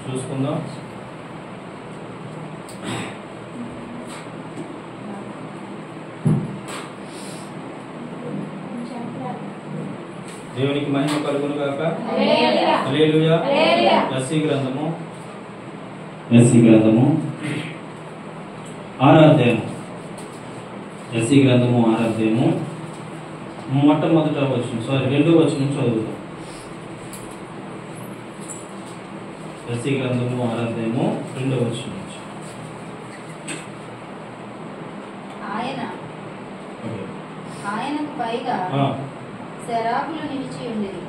చూసుకుందాం. దేవునికి మహిమ కలుగును గాక. హల్లెలూయా. యెస్సీ గ్రంథము 6వ అధ్యాయము. యెస్సీ గ్రంథము 6వ అధ్యాయము మొట్టమొదట వచనం, 2వ వచనం చదువుతాం. యెస్సీ గ్రంథము 6వ అధ్యాయము 2వ వచనం. ఆయనకు పైగా శరాపులు నిలిచి ఉండేది.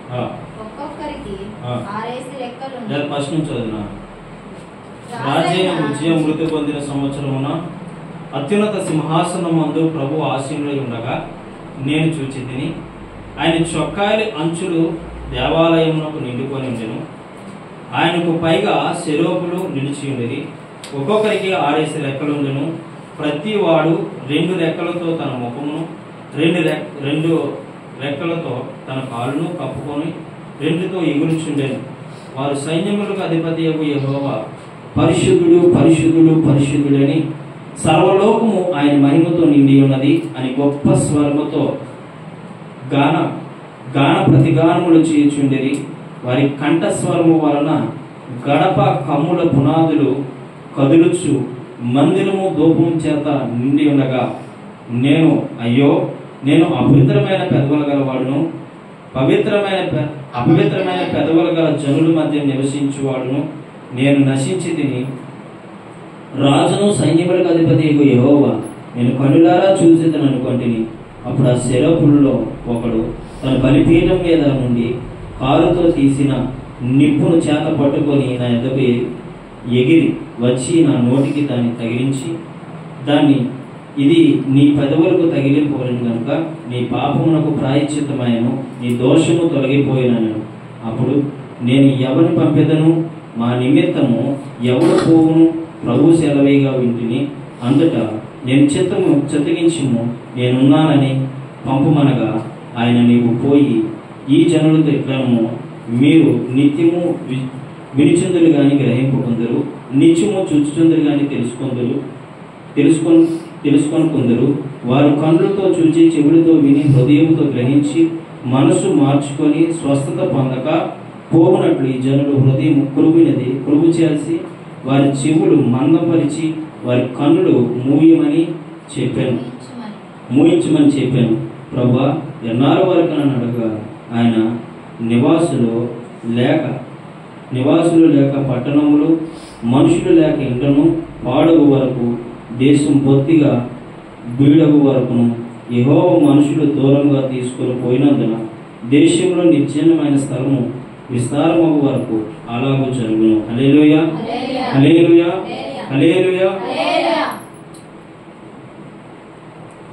ఒక్కొక్కరికి 6 రెక్కలు. ఫస్ట్ నుంచి చదువునా. రాజైన ఉజ్జియా మృతి పొందిన సంవత్సరమున అత్యున్నత సింహాసనమందు ప్రభు ఆసీనుడై ఉండగా నేను చూచి తిని, ఆయన చొక్కాయల అంచులు దేవాలయమునకు నిండుకొని ఉండెను. ఆయనకు పైగా శెరూపులు నిలిచి ఉండేది. ఒక్కొక్కరికి 6 రెక్కలు ఉండెను. ప్రతి వాడు 2 రెక్కలతో తన ముఖమును, 2 రెక్కలతో తన కాలును కప్పుకొని 2తో ఎగురుచుండెను. వారు సైన్యములకు అధిపతియగు యెహోవా పరిశుద్ధుడు పరిశుద్ధుడు పరిశుద్ధుడని, సర్వలోకము ఆయన మహిమతో నిండి ఉన్నది అని గొప్ప స్వరముతో గాన ప్రతిగానములు చేయుచుండిరి. వారి కంఠస్వరము వలన గడప కమ్ముల పునాదులు కదులుచు మందిరము ధూపం చేత నిండి ఉండగా అయ్యో నేను అపవిత్రమైన పెదవుల గలవాడును, అపవిత్రమైన పెదవుల గల జనుల మధ్య నివసించువాడును, నేను నశించి తిని. రాజును సైన్యములకు అధిపతి యెహోవా నేను కనులారా చూసేదని అనుకొంటిని. అప్పుడు ఆ శెరపుల్లో ఒకడు తన బలిపీఠం మీద నుండి కారుతో తీసిన నిప్పును చేత పట్టుకొని నా ఎద్దకు ఎగిరి వచ్చి నా నోటికి దాన్ని తగిలించి, దాన్ని ఇది నీ పెదవులకు తగిలిపోయిన కనుక నీ పాపమునకు ప్రాయశ్చిత్తమైనను, నీ దోషము తొలగిపోయినను. అప్పుడు నేను ఎవరిని పంపెదను, మా నిమిత్తము ఎవరు పోవును, ప్రభు సెలవేగా వింటిని. అందుట నేను చిత్తగించుము, నేనున్నానని పంపుమనగా ఆయన నీవు పోయి ఈ జనులతో ఇట్లను మీరు నిత్యము వినిచుందులు గాని గ్రహింపుకుందరు, నిత్యము చూచుచుందులు గాని తెలుసుకొని కొందరు. వారు కన్నులతో చూచి చెవులతో విని హృదయంతో గ్రహించి మనసు మార్చుకొని స్వస్థత పొందక పోవునట్లు ఈ జనులు హృదయం కురుగు చేసి వారి చెవులు మందపరిచి వారి కన్నులు మూయించమని చెప్పాను. ప్రభువా ఎన్నాళ్ళ వరకు నన్ను అడగా. ఆయన నివాసులు లేక పట్టణములు, మనుషులు లేక ఇంటను పాడగు వరకు, దేశం బొత్తిగా బీడగు వరకును యెహోవా మనుషులు దూరంగా తీసుకొని పోయినందున దేశంలో నిర్జనమైన స్థలము విస్తారమగు వరకు అలాగూ జరుగును. హల్లెలూయా, హల్లెలూయా, హల్లెలూయా.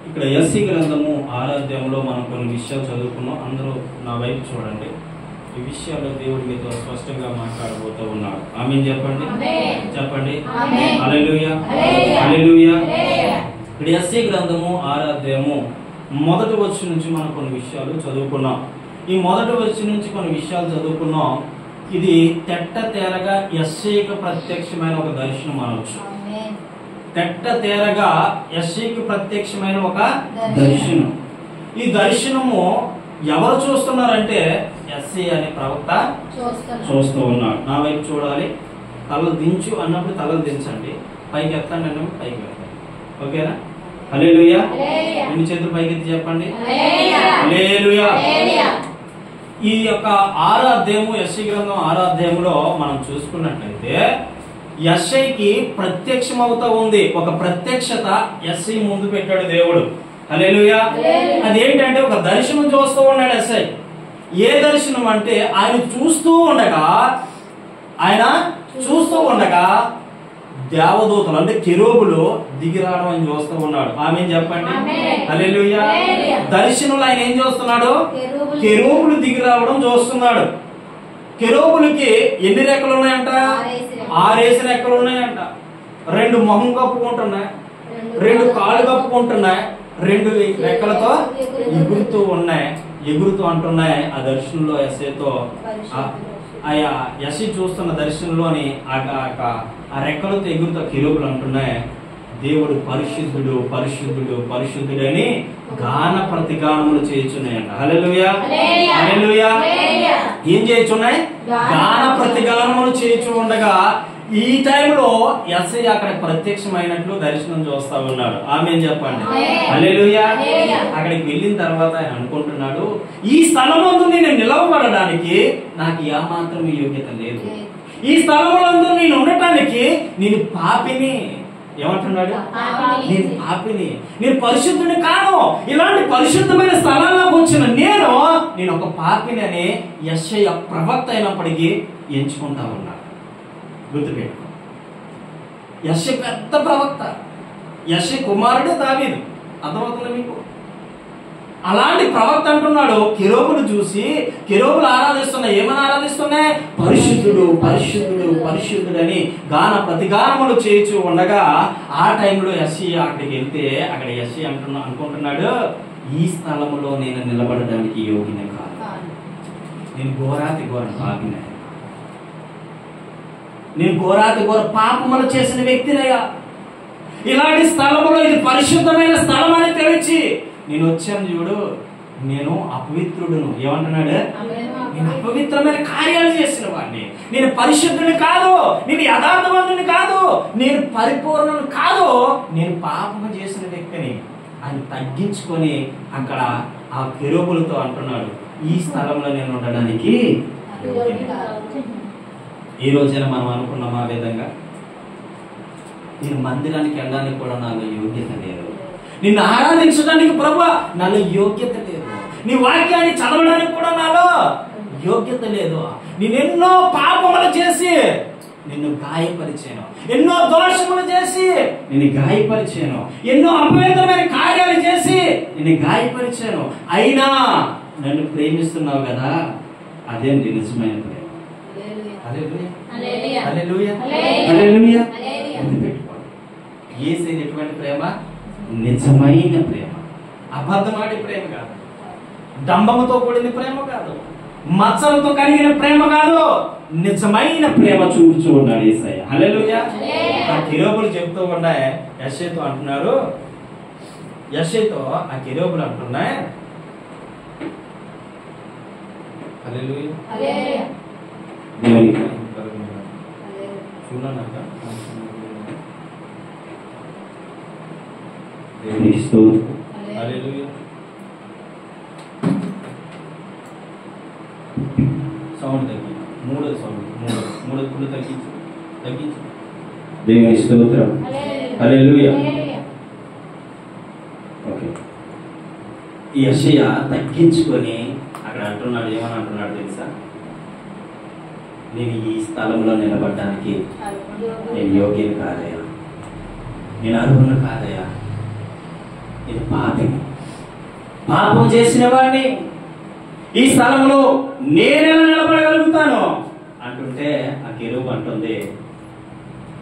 ఇక్కడ యెస్సీ గ్రంథము 6వ అధ్యాయంలో మనం కొన్ని విషయాలు చదువుకున్నాం. అందరూ నా వైపు చూడండి. ఈ విషయాల్లో దేవుడు మీతో స్పష్టంగా మాట్లాడబోతూ ఉన్నాడు. ఆమేన్ చెప్పండి, చెప్పండి. హల్లెలూయా, హల్లెలూయా. ఇక్కడ యెస్సీ గ్రంథము 6వ అధ్యాయము మొదటి వచనం నుంచి మనం కొన్ని విషయాలు చదువుకున్నాం. ఈ మొదటి వచనం నుంచి కొన్ని విషయాలు చదువుకున్నాం. ఇది తెట్ట తేరగా యెస్సీకి ప్రత్యక్షమైన ఒక దర్శనం అనవచ్చు. తెట్ట తేరగా యెస్సీకి ప్రత్యక్షమైన ఒక దర్శనం. ఈ దర్శనము ఎవరు చూస్తున్నారంటే యెస్సీ అనే ప్రవక్త చూస్తూ ఉన్నాడు. నా వైపు చూడాలి. తల దించు అన్నప్పుడు తలలు దించండి, పైకి ఎత్తండి అన్నప్పుడు పైకి ఎత్తండి. ఓకేనా? హల్లెలూయా. 2 చేతులు పైకెత్తి చెప్పండి హల్లెలూయా. ఈ యొక్క 6వ అధ్యాయము యెస్సీ గ్రంథం 6వ అధ్యాయంలో మనం చూసుకున్నట్లయితే యెస్సీకి ప్రత్యక్షమవుతా ఉంది. ఒక ప్రత్యక్షత యెస్సీ ముందు పెట్టాడు దేవుడు. హల్లెలూయా. అదేంటంటే ఒక దర్శనం చూస్తూ ఉన్నాడు యెస్సీ. ఏ దర్శనం అంటే ఆయన చూస్తూ ఉండగా దేవదూతలు అంటే కెరూబులు దిగి రావడం ఆయన చూస్తూ ఉన్నాడు. ఆమేన్ చెప్పండి. హల్లెలూయా. దర్శనంలో ఆయన ఏం చూస్తున్నాడు? కెరూబులు దిగి రావడం చూస్తున్నాడు. కెరూబులకి ఎన్ని రెక్కలు ఉన్నాయంట? 6 రెక్కలు ఉన్నాయంట. 2 మొహం కప్పుకుంటున్నాయి, 2 కాళ్ళు కప్పుకుంటున్నాయి, 2 రెక్కలతో ఎగురుతూ అంటున్నాయి. ఆ దర్శనంలో యెస్సీతో యెషయా చూస్తున్న దర్శనంలోని ఆ రెక్కలతో ఎగురుతో కెరూబులు అంటున్నాయి, దేవుడు పరిశుద్ధుడు పరిశుద్ధుడు పరిశుద్ధుడని గాన ప్రతిగానములు చేయుచున్నాయంట. హల్లెలూయా హల్లెలూయా. ఏం చేయుచున్నాయి? గాన ప్రతిగానములు చేయుచు ఉండగా ఈ టైంలో యెషయా అక్కడ ప్రత్యక్షమైనట్లు దర్శనం చూస్తా ఉన్నాడు. ఆమేన్ చెప్పండి. హల్లెలూయా. అక్కడికి వెళ్ళిన తర్వాత ఆయన అనుకుంటున్నాడు, ఈ స్థలమందు నేను నిలవబడడానికి నాకు ఏమాత్రం యోగ్యత లేదు, ఈ స్థలములందు నేను ఉండటానికి నేను పాపిని. ఏమంటున్నాడు? నేను పాపిని, నేను పరిశుద్ధుని కాను. ఇలాంటి పరిశుద్ధమైన స్థలాల్లోకి వచ్చిన నేను ఒక పాపిని అని యెషయా ప్రవక్త అయినప్పటికీ ఎంచుకుంటా ఉన్నాడు. గుర్తుపెట్టుకో, యెషయా పెద్ద ప్రవక్త, యెషయా కుమారుడే దావీదు. అర్థమవుతుంది మీకు? అలాంటి ప్రవక్త అంటున్నాడు, కెరూబులు చూసి కెరూబులు ఆరాధిస్తున్నాయి. ఏమని ఆరాధిస్తున్నాయి? పరిశుద్ధుడు పరిశుద్ధుడు పరిశుద్ధుడని గాన ప్రతిగానములు చేయించు ఉండగా ఆ టైంలో యెషయా అక్కడికి వెళ్తే అక్కడ యెషయా అనుకుంటున్నాడు, ఈ స్థలములో నేను నిలబడడానికి యోగినే కాదు, నేను ఘోరాతి ఘోర పాపిన, నేను ఘోరాతి ఘోర పాపములు చేసిన వ్యక్తినయ్యా. ఇలాంటి స్థలములో ఇది పరిశుద్ధమైన స్థలం అని తెలిసి నేను వచ్చాను చూడు, నేను అపవిత్రుడును. ఏమంటున్నాడు? నేను అపవిత్రమైన కార్యాలు చేసిన వాడిని, నేను పరిశుద్ధుని కాదు, నేను యథార్థవంతుని కాదు, నేను పరిపూర్ణుని కాదు, నేను పాపము చేసిన వ్యక్తిని. ఆయన తగ్గించుకొని అక్కడ ఆ కెరూబులతో అంటున్నాడు, ఈ స్థలంలో నేను ఉండడానికి. ఈ రోజైనా మనం అనుకున్నాం ఆ విధంగా, నేను మందిరానికి వెళ్ళడానికి కూడా నాలో యోగ్యత లేదు, నిన్ను ఆరాధించడానికి ప్రభువా నాలో యోగ్యత లేదు, నీ వాక్యాన్ని చదవడానికి కూడా నాలో యోగ్యత లేదు, నేనెన్నో పాపములు చేసి నిన్ను గాయపరిచాను, ఎన్నో దోషములు చేసి నిన్ను గాయపరిచాను, ఎన్నో అపవిత్రమైన కార్యాలు చేసి నిన్ను గాయపరిచాను, అయినా నన్ను ప్రేమిస్తున్నావు కదా, అదే నిజమైన ప్రేమ. యేసు ఎటువంటి ప్రేమ? నిజమైన ప్రేమ, అబద్ధమాడి ప్రేమ కాదు, డంబముతో కూడిన ప్రేమ కాదు, మచ్చలతో కలిగిన ప్రేమ కాదు, నిజమైన ప్రేమ చూపుచూ ఉన్నాడు యేసయ్య. హల్లెలూయా. ఆ కెరూబులు చెప్తూ ఉన్నాయి, యెషయాతో అంటున్నారు, యెషయాతో ఆ కెరూబులు అంటున్నాయి, హల్లెలూయా దేవునికి చూడనక్క దేవునికి స్తోత్రం. హల్లెలూయా. సౌండ్ తగ్గి, మూడోది సౌండ్, మూడోది కూడా తగ్గించు. దేవునికి స్తోత్రం. హల్లెలూయా. ఓకే, ఈ యెషయా తగ్గించుకొని అక్కడ అంటున్నాడు, ఏమని అంటున్నాడు తెలుసా? నేను ఈ స్థలంలో నిలబడడానికి నేను యోగ్యుని కాదయ్యా, నేను అర్హుని కాదయ్యా, నేను పాపిని, పాపం చేసిన వాడిని, ఈ స్థలంలో నేనెలా నిలబడగలుగుతాను అంటుంటే ఆ కెరూబు అంటుంది,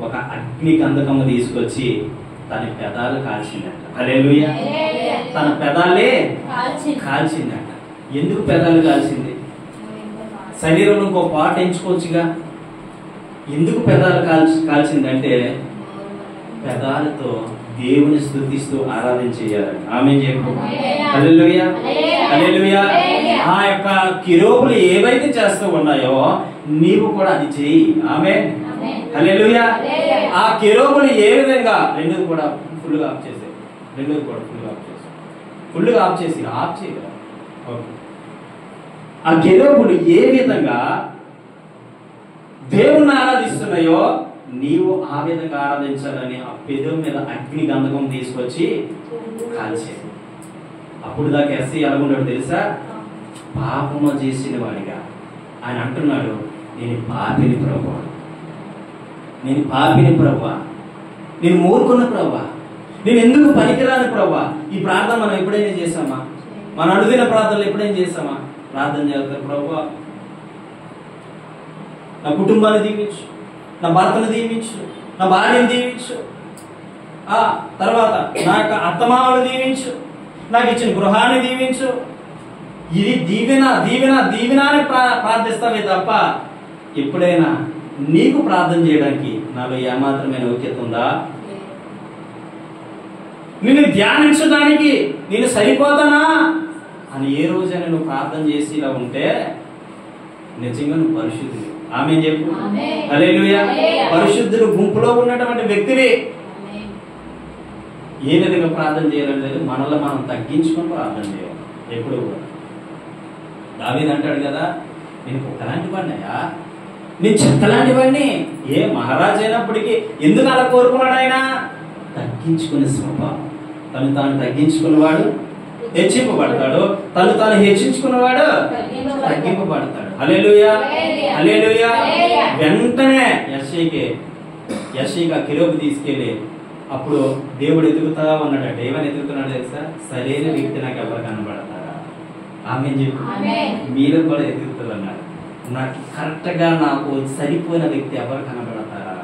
ఒక అగ్ని గంధకము తీసుకొచ్చి తన పెదాలు కాల్చిందట. హల్లెలూయా. తన పెదాలే కాల్చిందట. ఎందుకు పెదాలు కాల్చింది? శరీరంలో ఇంకో పాట ఎంచుకోవచ్చుగా. ఎందుకు పెదాలు కాల్చిందంటే పెదాలతో దేవుని స్తుతిస్తూ ఆరాధించేయాలని. ఆమేన్ చెప్పు. హల్లెలూయా హల్లెలూయా. ఆ యొక్క కెరూబులు ఏవైతే చేస్తూ ఉన్నాయో నీవు కూడా అది చెయ్యి. ఆమేన్ హల్లెలూయా. ఆ కెరూబులు ఏ విధంగా రెండోది కూడా ఫుల్గా ఆఫ్ చేసాయి, రెండోది కూడా ఫుల్గా ఆఫ్ చేసి చేయగలరు. ఓకే, ఆ కెరూబులు ఏ విధంగా దేవుణ్ణి ఆరాధిస్తున్నాయో నీవు ఆ విధంగా ఆరాధించాలని ఆ పెదవి మీద అగ్ని గంధకం తీసుకొచ్చి కాల్చే. అప్పుడు దాకా ఎస్సీ ఎలాగున్నాడు తెలుసా? పాపము చేసిన వాడిగా ఆయన అంటున్నాడు, నేను పాపిని ప్రభువా, నేను పాపిని ప్రభువా, నేను మూర్ఖున్న ప్రభువా, నేను ఎందుకు పనికిరాని ప్రభువా. ఈ ప్రార్థన మనం ఎప్పుడైనా చేసామా? మన అడుగున ప్రార్థనలు ఎప్పుడైనా చేసామా? ప్రార్థన చేస్తారు, ప్రభువా నా కుటుంబాన్ని దీవించు, నా భర్తను దీవించు, నా భార్యను దీవించు, తర్వాత నా యొక్క అత్తమామను దీవించు, నాకు ఇచ్చిన గృహాన్ని దీవించు. ఇది దీవెన దీవెన దీవెన అని ప్రార్థిస్తామే తప్ప ఎప్పుడైనా నీకు ప్రార్థన చేయడానికి నాలో ఏమాత్రమైన యోగ్యత ఉందా? నిన్ను ధ్యానించడానికి నేను సరిపోతానా అని ఏ రోజైనా నువ్వు ప్రార్థన చేసి ఇలా ఉంటే నిజంగా నువ్వు పరిశుద్ధుడు. ఆమేన్ చెప్పు. హల్లెలూయా. పరిశుద్ధుడు గుంపులో ఉన్నటువంటి వ్యక్తివి. ఏ విధంగా ప్రార్థన చేయాలని లేదు, మనలో మనం తగ్గించుకొని ప్రార్థన చేయాలి ఎప్పుడు కూడా. దావీదు అంటాడు కదా, నేను కుక్కలాంటి వాడినయా, నేను చెత్తలాంటి వాడిని. ఏ మహారాజు అయినప్పటికీ ఎందుకు అలా కోరుకున్నాడు ఆయన? తగ్గించుకునే స్వభావం. తను తాను తగ్గించుకున్నవాడు హెచ్చింపబడతాడు, తను తాను హెచ్చించుకున్నవాడు తగ్గింపబడతాడు. హల్లెలూయా, హల్లెలూయా. వెంటనే యెషయా కిలోకి తీసుకెళ్ళి అప్పుడు దేవుడు ఎదుగుతా ఉన్నాడట. ఏమని ఎదుగుతున్నాడు తెలుసా? సరైన వ్యక్తి నాకు ఎవరు కనబడతారా? ఆమేన్ చెప్పు. మీరు కూడా ఎదుగుతుంది అన్నాడు. నాకు కరెక్ట్ గా నాకు సరిపోయిన వ్యక్తి ఎవరు కనబడతారా?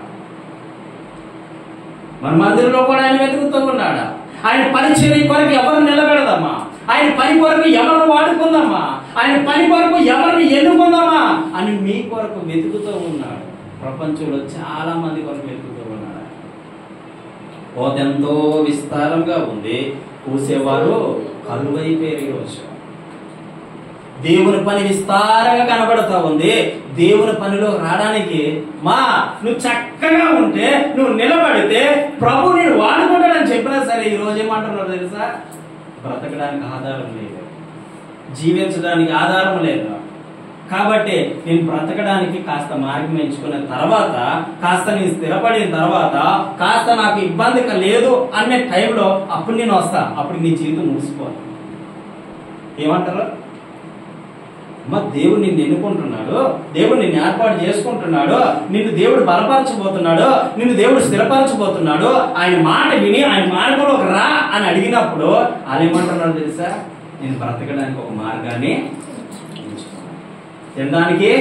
మన మందిరంలో కూడా ఆయన వెతుకుతూ ఉన్నాడా? ఆయన పరిచర్య కొరకు ఎవరు నిలబెడదామా? ఆయన పని కొరకు ఎవరు వాడుకుందామా? ఆయన పని కొరకు ఎవరిని ఎన్నుకుందామా అని మీ కొరకు వెతుకుతూ ఉన్నాడు. ప్రపంచంలో చాలా మంది కొరకు వెతుకుతూ ఉన్నాడు. కోత ఎంతో విస్తారంగా ఉంది, కూసేవారు కరువైపోయారు. ఈరోజు దేవుని పని విస్తారంగా కనబడతా ఉంది. దేవుని పనిలో రావడానికి నువ్వు చక్కగా ఉంటే, నువ్వు నిలబడితే ప్రభు నేను వాడుకుంటాడని చెప్పినా సరే ఈ రోజు ఏమంటున్నారు తెలుసా? బ్రతకడానికి ఆధారం లేదు, జీవించడానికి ఆధారం లేదు. కాబట్టి నేను బ్రతకడానికి కాస్త మార్గం ఎంచుకున్న తర్వాత, కాస్త నేను స్థిరపడిన తర్వాత, కాస్త నాకు ఇబ్బంది లేదు అనే టైంలో అప్పుడు నేను వస్తా. అప్పుడు నీ జీవితం ముగిసిపోను. ఏమంటారు? దేవుడు నిన్ను ఎన్నుకుంటున్నాడు, దేవుడు నిన్ను ఏర్పాటు చేసుకుంటున్నాడు, నిన్ను దేవుడు బలపరచబోతున్నాడు, నిన్ను దేవుడు స్థిరపరచబోతున్నాడు. ఆయన మాట విని ఆయన మార్గంలోకి రా అని అడిగినప్పుడు వాళ్ళు ఏమంటున్నాడు తెలుసా? నేను బ్రతకడానికి ఒక మార్గాన్ని, తినడానికి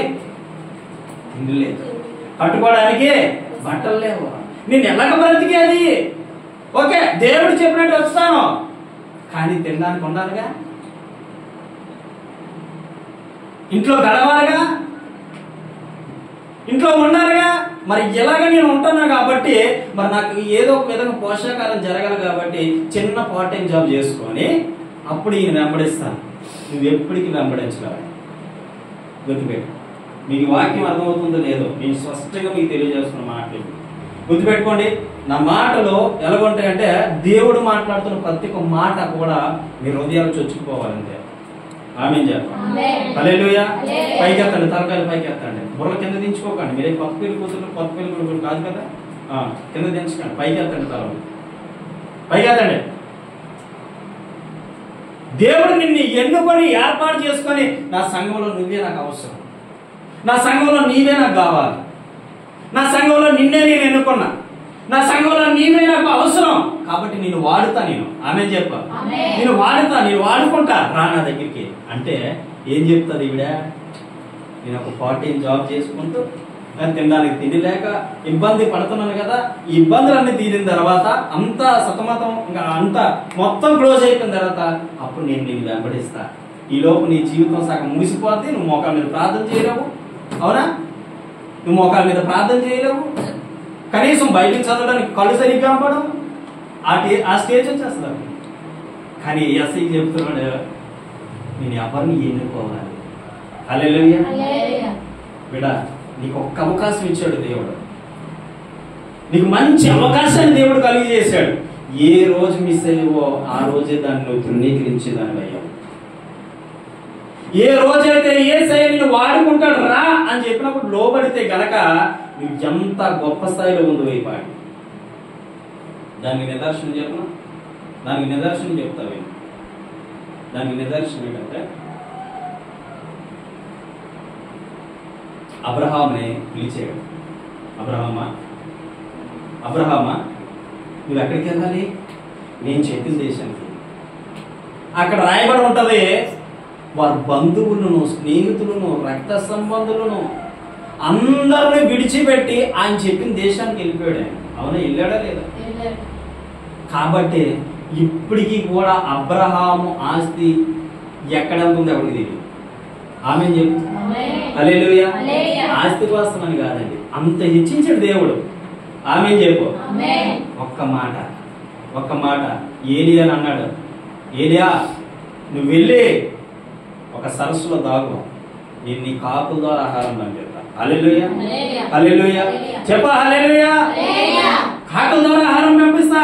తిండి లేదు, కట్టుకోవడానికి బట్టలు లేవు, నేను ఎలాగ బ్రతికేది? ఓకే, దేవుడు చెప్పినట్టు వస్తాను, కానీ తినడానికి ఉండాలిగా, ఇంట్లో గడవాలిగా, ఇంట్లో ఉండాలిగా. మరి ఎలాగ నేను ఉంటున్నా కాబట్టి మరి నాకు ఏదో ఒక విధంగా పోషకాహారం జరగాలి కాబట్టి చిన్న పార్ట్ టైం జాబ్ చేసుకొని అప్పుడు ఈయన వెంబడిస్తాను. నువ్వు ఎప్పటికీ వెంబడించగలవు. గుర్తుపెట్టు. మీకు వాక్యం అర్థమవుతుందో లేదో నేను స్పష్టంగా మీకు తెలియజేస్తున్న మాటలు గుర్తుపెట్టుకోండి. నా మాటలు ఎలాగుంటాయంటే దేవుడు మాట్లాడుతున్న ప్రతి ఒక్క మాట కూడా మీ హృదయాలు చొచ్చుకుపోవాలంటే. ఆమేన్ చెప్పండి. హల్లెలూయా. పైకి ఎత్తండి, తలకాయలు పైకి ఎత్తండి, బుర్ర కింద దించుకోకండి. మీరే కొత్త పెళ్లి కూతురు కొత్త పెళ్లి కొడుకులు కాదు కదా, కింద దించకండి, పైకి ఎత్తండి, తల పైకి ఎత్తండి. దేవుడు నిన్ను ఎన్నుకొని ఏర్పాటు చేసుకొని నా సంఘంలో నువ్వే నాకు అవసరం, నా సంఘంలో నీవే నాకు కావాలి, నా సంఘంలో నిన్నే నేను ఎన్నుకున్నా, నా సంఘంలో నీవే నాకు అవసరం కాబట్టి నేను వాడుతా. నేను ఆమేన్ చెప్ప, నేను వాడుతా, నేను వాడుకుంటా, రా నా దగ్గరికి అంటే ఏం చెప్తారు ఈవిడ? నేను ఒక పార్ట్ టైం జాబ్ చేసుకుంటూ తినడానికి తిండి లేక ఇబ్బంది పడుతున్నాను కదా, ఈ ఇబ్బందులన్నీ తీరిన తర్వాత అంతా సతమతం ఇంకా అంతా మొత్తం క్లోజ్ అయిపోయిన తర్వాత అప్పుడు నేను నీకు వెంబడిస్తా. ఈ లోపు నీ జీవితం సగం ముగిసిపోద్ది. నువ్వు మోకాల మీద ప్రార్థన చేయలేవు, అవునా? నువ్వు మోకాల మీద ప్రార్థన చేయలేవు, కనీసం బైబిల్ చదవడానికి కళ్ళు సరిగ్గా పడవు. ఆ స్టేజ్ వచ్చేస్తాను. కానీ ఎస్ఐకి చెప్తున్నాడు, నేను ఎవరిని ఎన్నుకోవాలి. హల్లెలూయా. బిడ్డ, నీకు ఒక్క అవకాశం ఇచ్చాడు దేవుడు, నీకు మంచి అవకాశాన్ని దేవుడు కలిగి చేశాడు. ఏ రోజు మిస్ అయ్యవో ఆ రోజే దాన్ని నువ్వు తృణీకరించేదాన్ని అయ్యావు. ఏ రోజైతే యేసయ్య నిన్ను వాడుకుంటాడు రా అని చెప్పినప్పుడు లోబడితే గనక నువ్వు ఎంత గొప్ప స్థాయిలో ఉంది వైపాడి. దానికి నిదర్శనం చెప్పను, దానికి నిదర్శనం చెప్తావు. దానికి నిదర్శనం ఏంటంటే అబ్రహాముని పిలిచాడు. అబ్రహామా నువ్వు ఎక్కడికి వెళ్ళాలి? నేను చెప్పిన దేశానికి. అక్కడ రాయబడి ఉంటది, వారి బంధువులను, స్నేహితులను, రక్త సంబంధులను అందరిని విడిచిపెట్టి ఆయన చెప్పిన దేశానికి వెళ్ళిపోయాడు. ఆయన అవునా? వెళ్ళాడా లేదా? కాబట్టి ఇప్పటికీ కూడా అబ్రహాము ఆస్తి ఎక్కడ ఉంది ఎవరికి తెలియదు. ఆమె చెప్పు. హల్లెలూయా. ఆస్తి కోసం అని కాదండి, అంత హెచ్చించాడు దేవుడు. ఆమె చెప్పు. ఒక్క మాట ఏలియా అన్నాడు, ఏలియా నువ్వు వెళ్ళి ఒక సరస్సులో దాగు, నేను నీ కాకుల ద్వారా ఆహారం పంపిస్తా. హల్లెలూయా. హల్లెలూయా. చెప్ప హల్లెలూయా. కాకుల ద్వారా ఆహారం పంపిస్తా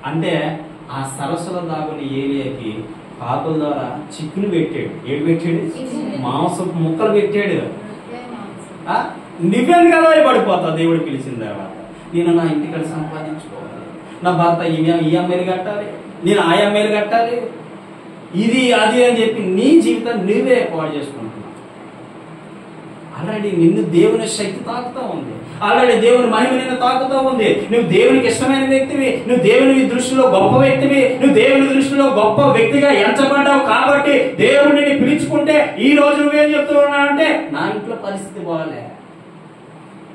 అంటే ఆ సరస్సులో దాగుని ఏలియాకి కాకుల ద్వారా చిక్కులు పెట్టాడు. ఏడు పెట్టాడు? మాంసపు ముక్కలు పెట్టాడు. నువ్వెందుకు అలా పడిపోతావు దేవుడు పిలిచిన తర్వాత? నేను నా ఇంటికి సంపాదించుకోవాలి, నా భర్త ఈ అమ్మాయిలు కట్టాలి, నేను ఆ అమ్మాయిలు కట్టాలి, ఇది అది అని చెప్పి నీ జీవితాన్ని నువ్వే పాడు చేసుకుంటున్నావు. ఆల్రెడీ నిన్ను దేవుని శక్తి తాకుతూ ఉంది, ఆల్రెడీ దేవుని మహిమ నిన్ను తాకుతూ ఉంది. నువ్వు దేవునికి ఇష్టమైన వ్యక్తివి, నువ్వు దేవుని దృష్టిలో గొప్ప వ్యక్తివి, నువ్వు దేవుని దృష్టిలో గొప్ప వ్యక్తిగా ఎంచబడ్డావు. కాబట్టి దేవుడిని పిలుచుకుంటే ఈ రోజు నువ్వేం చెప్తున్నావు అంటే నా ఇంట్లో పరిస్థితి బాగాలే,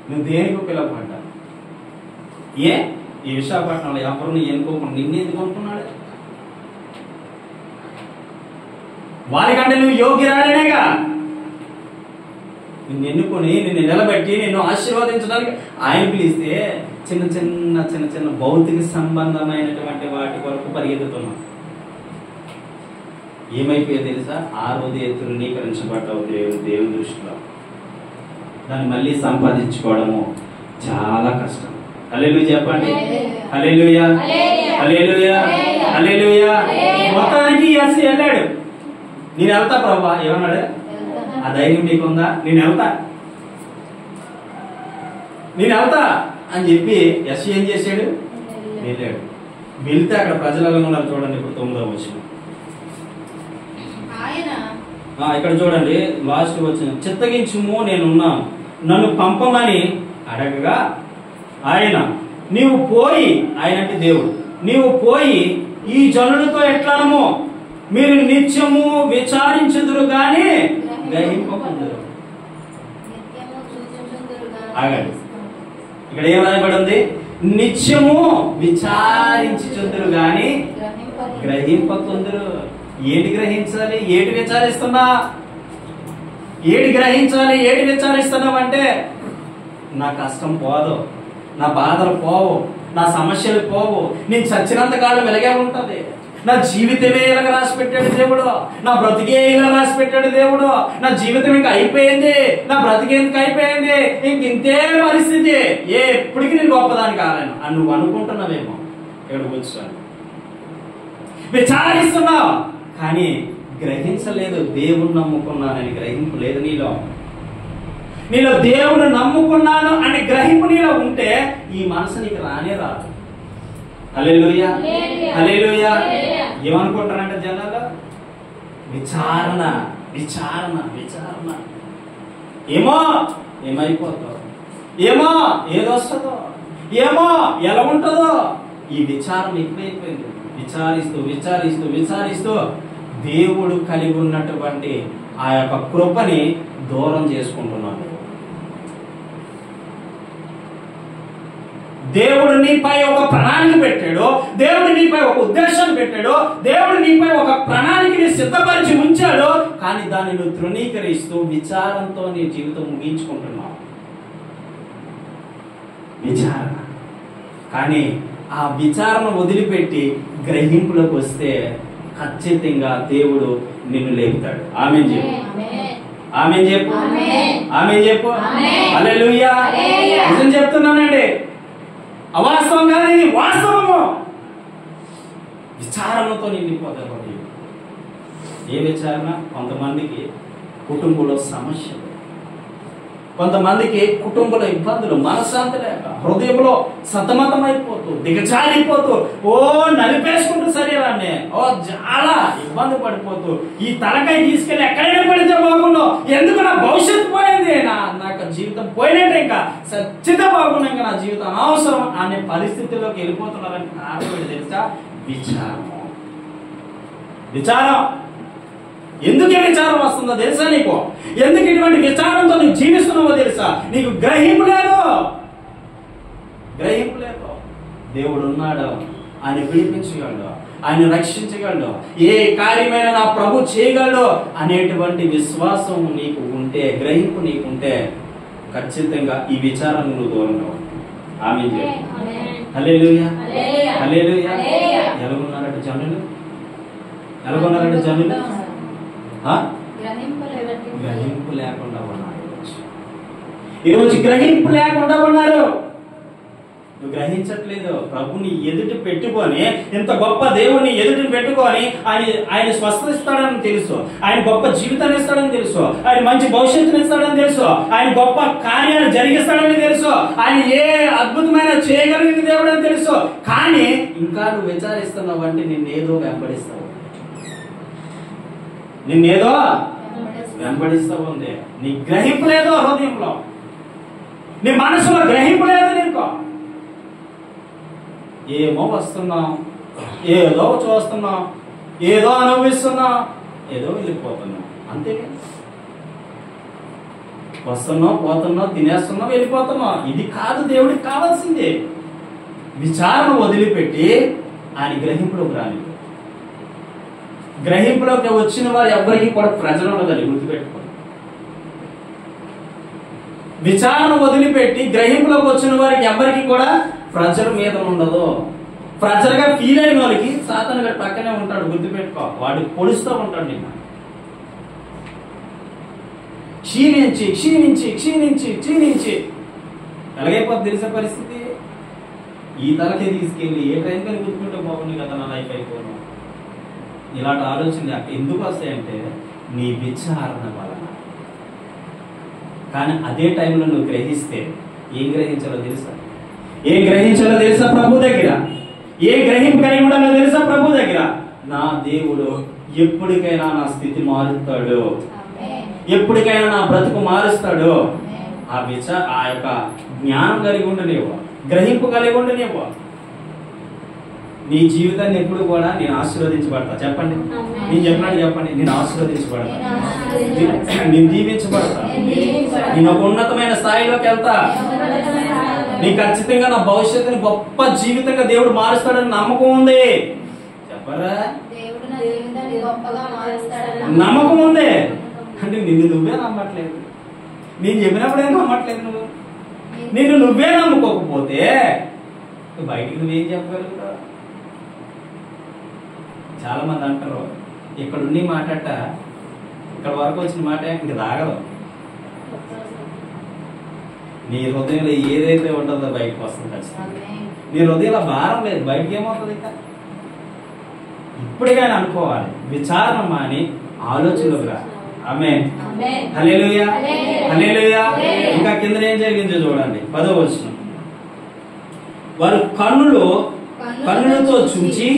నువ్వు దేనికి పిలవబడ్డా? ఈ విశాఖపట్నంలో ఎవరిని ఎన్నుకోకుండా నిన్ను ఎందుకు అనుకున్నాడు? వారికంటే నువ్వు యోగ్యురాలేనేగా. నిన్ను ఎన్నుకొని నిన్ను నిలబెట్టి నిన్ను ఆశీర్వదించడానికి ఆయన పిలిస్తే చిన్న చిన్న చిన్న చిన్న భౌతిక సంబంధమైనటువంటి వాటి వరకు పరిగెత్తుతున్నాం. ఏమైపోయో తెలుసా? ఆ రోజు తృణీకరించబడ్డావు దేవుని దృష్టిలో. దాన్ని మళ్ళీ సంపాదించుకోవడము చాలా కష్టం. హల్లెలూయా చెప్పండి. హల్లెలూయా. హల్లెలూయా. హల్లెలూయా. మొత్తానికి ఎస్ వెళ్ళాడు. నేను వెళ్తా ప్రభా ఏమన్నాడు? ఆ ధైర్యం నీకుందా? నేను వెళ్తా అని చెప్పి ఎస్ ఏం చేశాడు? వెళ్ళాడు. వెళ్తే అక్కడ ప్రజలు ఉన్నారు చూడండి. ఇప్పుడు 9వ వచనం ఇక్కడ చూడండి, లాస్ట్ వచ్చిన చిత్తగించుము నేనున్నాను, నన్ను పంపమని అడగగా ఆయన నీవు పోయి, ఆయన అంటే దేవుడు, నీవు పోయి ఈ జనులతో ఎట్లానమో మీరు నిత్యము విచారించుదురు గాని గ్రహింపకుందురు. ఆగండి, ఇక్కడ ఏం రాయబడి ఉంది? నిత్యము విచారించుచుందురు గాని గ్రహింపకుందురు. ఏటి గ్రహించాలి? ఏటి విచారిస్తున్నా? ఏటి గ్రహించాలి? ఏటి విచారిస్తున్నావు అంటే నా కష్టం పోదు, నా బాధలు పోవు, నా సమస్యలు పోవు, నేను చచ్చినంత కాలం ఇలాగే ఉంటది, నా జీవితమే ఇలాగ రాసి పెట్టాడు దేవుడు, నా బ్రతికే ఇలా రాసి పెట్టాడు దేవుడు, నా జీవితం ఇంకా అయిపోయింది, నా బ్రతికే ఎందుకు అయిపోయింది, ఇంతే పరిస్థితి, ఎప్పటికీ నేను గొప్పదాన్ని కాలేను అని నువ్వు అనుకుంటున్నావేమో. ఇక్కడికి వచ్చాను విచారిస్తున్నావు కానీ గ్రహించలేదు. దేవుడు నమ్ముకున్నానని గ్రహింపు లేదు నీలో. దేవుడు నమ్ముకున్నాను అని గ్రహింపు నీలో ఉంటే ఈ మనసు నీకు రానే రాదు. హల్లెలూయా. హల్లెలూయా. ఏమనుకుంటారంటే జనాలు? విచారణ విచారణ విచారణ. ఏమో ఏమైపోతావు, ఏమో ఏదొస్తుందో, ఏమో ఎలా ఉంటుందో. ఈ విచారం ఎక్కువైపోయింది. విచారిస్తూ విచారిస్తూ విచారిస్తూ దేవుడు కలిగి ఉన్నటువంటి ఆ యొక్క కృపని దూరం చేసుకుంటున్నాడు. దేవుడు నీపై ఒక ప్రణాళిక పెట్టాడు, దేవుడు నీపై ఒక ఉద్దేశం పెట్టాడు, దేవుడు నీపై ఒక ప్రణాళికని సిద్ధపరిచి ఉంచాడు. కానీ దాన్ని నువ్వు తృణీకరిస్తూ విచారంతో నీ జీవితం ముగించుకుంటున్నావు. విచారణ. కానీ ఆ విచారణ వదిలిపెట్టి గ్రహింపులకు వస్తే ఖచ్చితంగా దేవుడు నిన్ను లేపుతాడు. ఆమేన్ చెప్పు. ఆమేన్ చెప్పు. ఆమేన్ చెప్పు. హల్లెలూయా. నిజం చెప్తున్నానండి, అవాస్తవం కాదు, ఇది వాస్తవము. విచారణతో నిండిపోతారు. ఏ విచారణ? కొంతమందికి కుటుంబంలో సమస్యలు, కొంతమందికి కుటుంబంలో ఇబ్బందులు, మనశ్శాంతి లేక హృదయంలో సతమతమైపోతూ దిగజారిపోతూ నలిపేసుకుంటూ శరీరాన్ని చాలా ఇబ్బంది పడిపోతూ ఈ తలకాయ తీసుకెళ్లి ఎక్కడైనా పడితే బాగుండో, ఎందుకు నా భవిష్యత్తు పోయింది, నాకు జీవితం పోయినట్టే, ఇంకా సచ్చిత బాగున్నా, ఇంకా నా జీవితం అనవసరం అనే పరిస్థితుల్లోకి వెళ్ళిపోతున్నారని కారణం తెలుసా? విచారం. విచారం. ఎందుకు విచారం వస్తుందో తెలుసా నీకు? ఎందుకు ఇటువంటి విచారంతో నువ్వు జీవిస్తున్నావో తెలుసా? నీకు గ్రహింపు లేదు. గ్రహింపు లేదు. దేవుడు ఉన్నాడు ఆయన విడిపించగలడు, ఆయన రక్షించగలడు, ఏ కార్యమైనా నా ప్రభు చేయగలడు అనేటువంటి విశ్వాసం నీకు ఉంటే, గ్రహింపు నీకుంటే ఖచ్చితంగా ఈ విచారాన్ని నువ్వు దూరంగా ఉంటావు. ఆమేన్. హల్లెలూయా, హల్లెలూయా. ఎలాగున్నారట జనులు? ఎలాగున్నారట జనులు? గ్రహింపు లేకుండా ఉన్నారు. ఈరోజు గ్రహింపు లేకుండా ఉన్నారు. నువ్వు గ్రహించట్లేదు. ప్రభుని ఎదుట పెట్టుకొని, ఇంత గొప్ప దేవుడిని ఎదుట పెట్టుకొని ఆయన స్వస్థత ఇస్తాడని తెలుసు, ఆయన గొప్ప జీవితాన్ని ఇస్తాడని తెలుసు, ఆయన మంచి భవిష్యత్తుని ఇస్తాడని తెలుసు, ఆయన గొప్ప కార్యాలు జరిగిస్తాడని తెలుసు, ఆయన ఏ అద్భుతమైన చేయగలిగిన దేవుడు అని తెలుసు. కానీ ఇంకా నువ్వు విచారిస్తున్నావు అంటే నిన్నేదో వెంబడిస్తావు, నిన్నేదో వెంబడిస్తూ ఉంది. నీ గ్రహింపు లేదో హృదయంలో, నీ మనసులో గ్రహింపు లేదు నీకు. ఏమో వస్తున్నాం, ఏదో చూస్తున్నాం, ఏదో అనుభవిస్తున్నాం, ఏదో వెళ్ళిపోతున్నాం, అంతే. వస్తున్నాం, పోతున్నాం, తినేస్తున్నాం, వెళ్ళిపోతున్నాం. ఇది కాదు దేవుడికి కావాల్సిందే. విచారణ వదిలిపెట్టి ఆయన గ్రహింపులోకి రాని. గ్రహింపులోకి వచ్చిన వారు ఎవరికి కూడా ప్రజలు ఉండదని గుర్తుపెట్టుకోండి. విచారణ వదిలిపెట్టి గ్రహింపులోకి వచ్చిన వారికి ఎవరికి కూడా ప్రజల మీద ఉండదు. ప్రజలుగా ఫీల్ అయిన వాళ్ళకి సాతాను గారు పక్కనే ఉంటాడు, గుర్తుపెట్టుకో. వాడు పొడుస్తూ ఉంటాడు నిన్న. క్షీణించి క్షీణించి క్షీణించి క్షీణించి ఎలాగైపోతుంది తెలిసే పరిస్థితి. ఈ తలకే తీసుకెళ్ళి ఏ టైం కానీ గుర్తుకుంటే బాగుంది కదా నా లైఫ్ అయిపోను. ఇలాంటి ఆలోచనలు ఎందుకు వస్తాయంటే నీ విచారణ వలన. కానీ అదే టైంలో నువ్వు గ్రహిస్తే ఏం గ్రహించాలో తెలుసా? ఏం గ్రహించాలో తెలుసా? ప్రభు దగ్గర ఏం గ్రహింపు కలిగి ఉండాలో తెలుసా? ప్రభు దగ్గర నా దేవుడు ఎప్పటికైనా నా స్థితి మారుస్తాడు, ఎప్పటికైనా నా బ్రతుకు మారుస్తాడు. ఆ యొక్క జ్ఞానం కలిగి ఉండనేవో, గ్రహింపు కలిగి ఉండనేవో, నీ జీవితాన్ని ఎప్పుడు కూడా నేను ఆశీర్వదించబడతా. చెప్పండి, నేను చెప్పినట్టు చెప్పండి. నేను ఆశీర్వదించబడతా, నేను దీవించబడతా, నేను ఒక ఉన్నతమైన స్థాయిలోకి వెళ్తా. నీకు ఖచ్చితంగా నా భవిష్యత్తుని గొప్ప జీవితంగా దేవుడు మారుస్తాడని నమ్మకం ఉంది. చెప్పరా? నమ్మకం ఉంది అంటే నిన్ను నువ్వే నమ్మట్లేదు. నేను చెప్పినప్పుడే నమ్మట్లేదు. నిన్ను నువ్వే నమ్ముకోకపోతే బయటికి నువ్వేం చెప్పగలుగుతావు? చాలా మంది అంటారు ఇక్కడ ఉండి మాట్లాడట, ఇక్కడ వరకు వచ్చిన మాట ఇంక రాగలవు. నీ హృదయంలో ఏదైతే ఉంటుందో బయటకు వస్తుంది ఖచ్చితంగా. నీ హృదయంలో భారం లేదు, బయటకి ఏమవుతుంది? ఇక ఇప్పటికైనా అనుకోవాలి, విచారణ మాని ఆలోచనలోకి రా. ఆమేన్. హల్లెలూయా, హల్లెలూయా. ఇంకా కింద ఏం జరిగిందో చూడండి, 10వ వచనం. వారు కన్నులతో చూచి,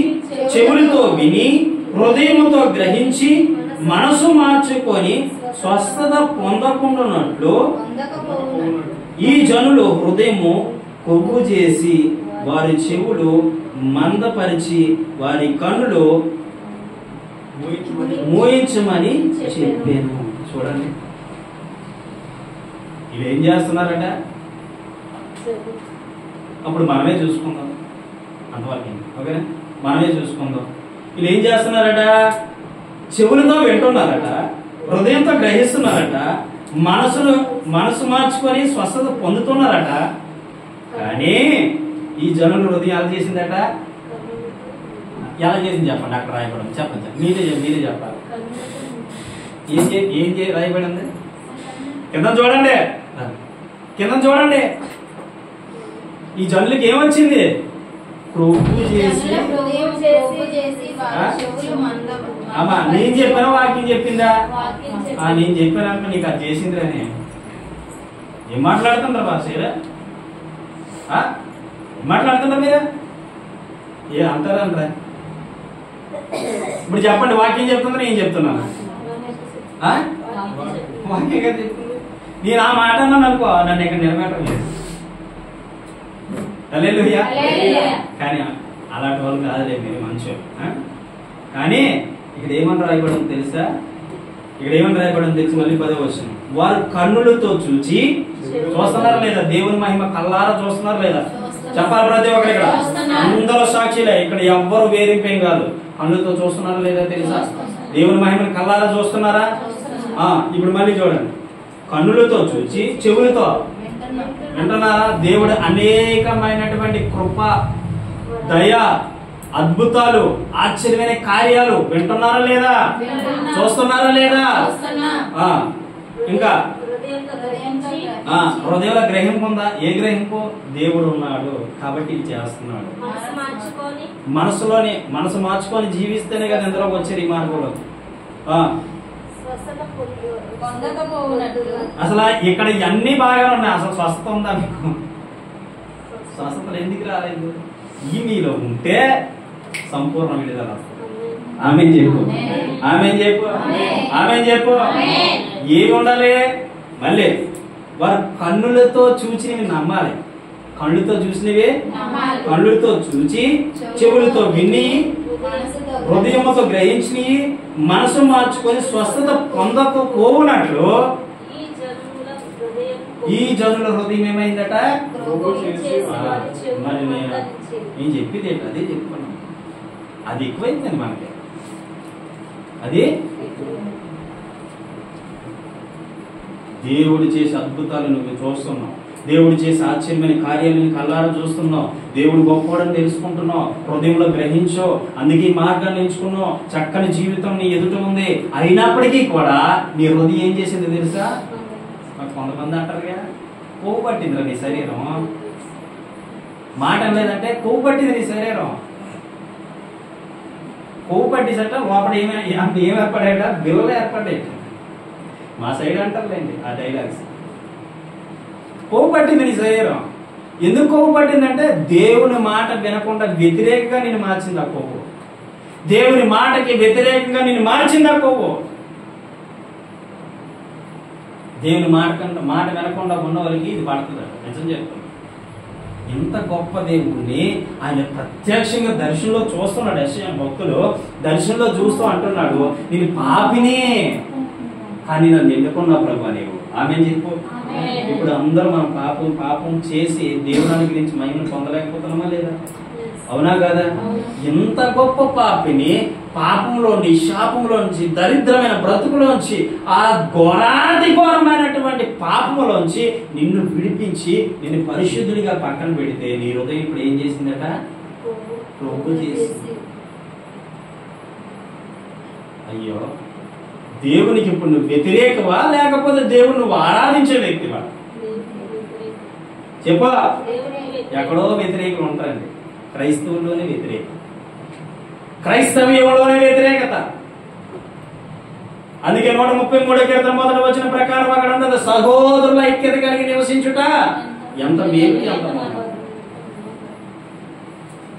చెవులతో విని, హృదయముతో గ్రహించి, మనసు మార్చుకొని స్వస్థత పొందకుండానట్లు ఈ జనులు హృదయము కొవ్వు చేసి, వారి చెవులు మందపరిచి, వారి కన్నులు మోయించమని చెప్పాను. చూడండి, వీళ్ళు ఏం చేస్తున్నారట? అప్పుడు మనమే చూసుకుందాం, అంతవరకు ఓకేనా? మనమే చూసుకుందాం. వీళ్ళు ఏం చేస్తున్నారట? చెవులతో వింటున్నారట, హృదయంతో గ్రహిస్తున్నారట, మనసు మార్చుకొని స్వస్థత పొందుతున్నారట. కానీ ఈ జనుల హృదయం ఎలా చేసిందట? ఎలా చేసింది చెప్పండి. అక్కడ రాయబడింది, చెప్పండి. మీరే చెప్పాలి. ఏం రాయబడింది? కింద చూడండి, కింద చూడండి. ఈ జనులకి ఏమొచ్చింది? అమ్మా నేను చెప్పాను, వాక్యం చెప్పిందా? నేను చెప్పాను నీకు అది చేసింది అని ఏం మాట్లాడుతుంటారు బాగా? మాట్లాడుతుంటారు మీరా? ఏ అంటారా? ఇప్పుడు చెప్పండి, వాక్యం చెప్తుందా నేను చెప్తున్నాను? వాక్యం చెప్తుంది. నేను ఆ మాట అన్నాను అనుకో, నన్ను ఇక్కడ నిలబెట్టలేదు. హల్లెలూయా. కానీ అలాంటి వాళ్ళు కాదులే మీరు, మనుషులు. కానీ ఇక్కడ ఏమని రాయబడింది తెలుసా? ఇక్కడ ఏమని రాయబడింది తెలుసు? మళ్ళీ 10వ వచనం. వారు కన్నులతో చూచి, చూస్తున్నారా లేదా? దేవుని మహిమ కల్లారా చూస్తున్నారా లేదా? చెప్పాలి ప్రతి ఒక్కరు. ఇక్కడ అందరూ సాక్షులే, ఇక్కడ ఎవ్వరు వేరింపేం కాదు. కళ్ళుతో చూస్తున్నారా లేదా తెలుసా? దేవుని మహిమని కళ్ళారా చూస్తున్నారా? ఇప్పుడు మళ్ళీ చూడండి, కన్నులతో చూచి చెవులతో వింటున్నారా? దేవుడు అనేకమైనటువంటి కృప, దయ, అద్భుతాలు, ఆశ్చర్యమైన కార్యాలు వింటున్నారా లేదా? చూస్తున్నారా లేదా? ఇంకా హృదయంలో గ్రహింపు ఉందా? ఏ గ్రహింపు? దేవుడు ఉన్నాడు కాబట్టి ఇది చేస్తున్నాడు. మనసు మార్చుకొని జీవిస్తేనే కదా ఇందులోకి వచ్చారు ఈ మార్గంలో. అసలు ఇక్కడ ఇవన్నీ బాగా ఉన్నాయి. అసలు స్వస్థత ఉందా మీకు? స్వస్థతలు ఎందుకు రాలేదు? ఈ మీలో ఉంటే సంపూర్ణ విడుదల. ఆమేన్ చెప్పు, ఆమేన్ చెప్పు, ఆమేన్ చెప్పు. ఏమి ఉండాలి? మళ్ళీ వారు కన్నులతో చూసినవి నమ్మాలి. కళ్ళుతో చూసినవి, కళ్ళుతో చూచి చెవులతో విని హృదయముతో గ్రహించి మనసు మార్చుకొని స్వస్థత పొందకపోవునట్లు ఈ జనుల హృదయం ఏమైందట? మరి నేను చెప్పింది అదే చెప్పుకున్నాను. అది ఎక్కువైందండి మనకి. అది దేవుడు చేసే అద్భుతాలు నువ్వు చూస్తున్నావు, దేవుడు చేసే ఆశ్చర్యమైన కార్యాలను కళ్ళారా చూస్తున్నావు, దేవుడు గొప్పవాడని తెలుసుకుంటున్నావు, హృదయంలో గ్రహించో, అందుకే ఈ మార్గాన్ని ఎంచుకున్నావు. చక్కని జీవితం నీ ఎదుట ఉంది. అయినప్పటికీ కూడా నీ హృదయం ఏం చేసింది తెలుసా? కొంతమంది అంటారుగా, కొవ్వు పట్టిందిరా నీ శరీరం. మాట లేదంటే కొవ్వు పట్టింది నీ శరీరం. కొవ్వు పట్టిసట లోపల ఏం ఏర్పడేట? బిల్లలు ఏర్పడేట. మా సైడ్ అంటారులేండి ఆ డైలాగ్స్. కొవ్వు పట్టింది నీ శరీరం. ఎందుకు కొవ్వు పట్టిందంటే దేవుని మాట వినకుండా వ్యతిరేకంగా నేను మార్చింది ఆ కొవ్వు. దేవుని మాటకి వ్యతిరేకంగా నేను మార్చింది ఆ కొవ్వు. దేవుని మాట వినకుండా ఉన్న వారికి ఇది పడుతుంది. నిజం చెప్తాను. ఇంత గొప్ప దేవుణ్ణి ఆయన ప్రత్యక్షంగా దర్శనంలో చూస్తున్నాడు. యెషయా భక్తులు దర్శనంలో చూస్తూ అంటున్నాడు, నేను పాపిని కానీ నన్ను ఎన్నుకున్నా ప్రభా నీవు. ఆమేన్ చెప్పు. ఇప్పుడు అందరూ మనం పాపం చేసి దేవుని గురించి మహిమను పొందలేకపోతున్నామా లేదా? అవునా కదా? ఇంత గొప్ప పాపిని పాపంలోంచి, శాపంలోంచి, దరిద్రమైన బ్రతుకులోంచి, ఆ ఘోరాతి ఘోరమైనటువంటి పాపంలోంచి నిన్ను విడిపించి నిన్ను పరిశుద్ధుడిగా పక్కన పెడితే నీ హృదయం ఇప్పుడు ఏం చేసిందట? ప్రభు చేసింది. అయ్యో, దేవునికి ఇప్పుడు నువ్వు వ్యతిరేకవా లేకపోతే దేవుడు నువ్వు ఆరాధించే వ్యక్తివా? చెప్పా. ఎక్కడో వ్యతిరేకులు ఉంటారండి. క్రైస్తవుల్లోనే వ్యతిరేకత, క్రైస్తవ్యంలోనే వ్యతిరేకత. అందుకే 133 కీర్తన మొదటి వచ్చిన ప్రకారం అక్కడ ఉన్నది, సహోదరుల ఐక్యత కలిగి నివసించుట ఎంత మేలు, ఎంత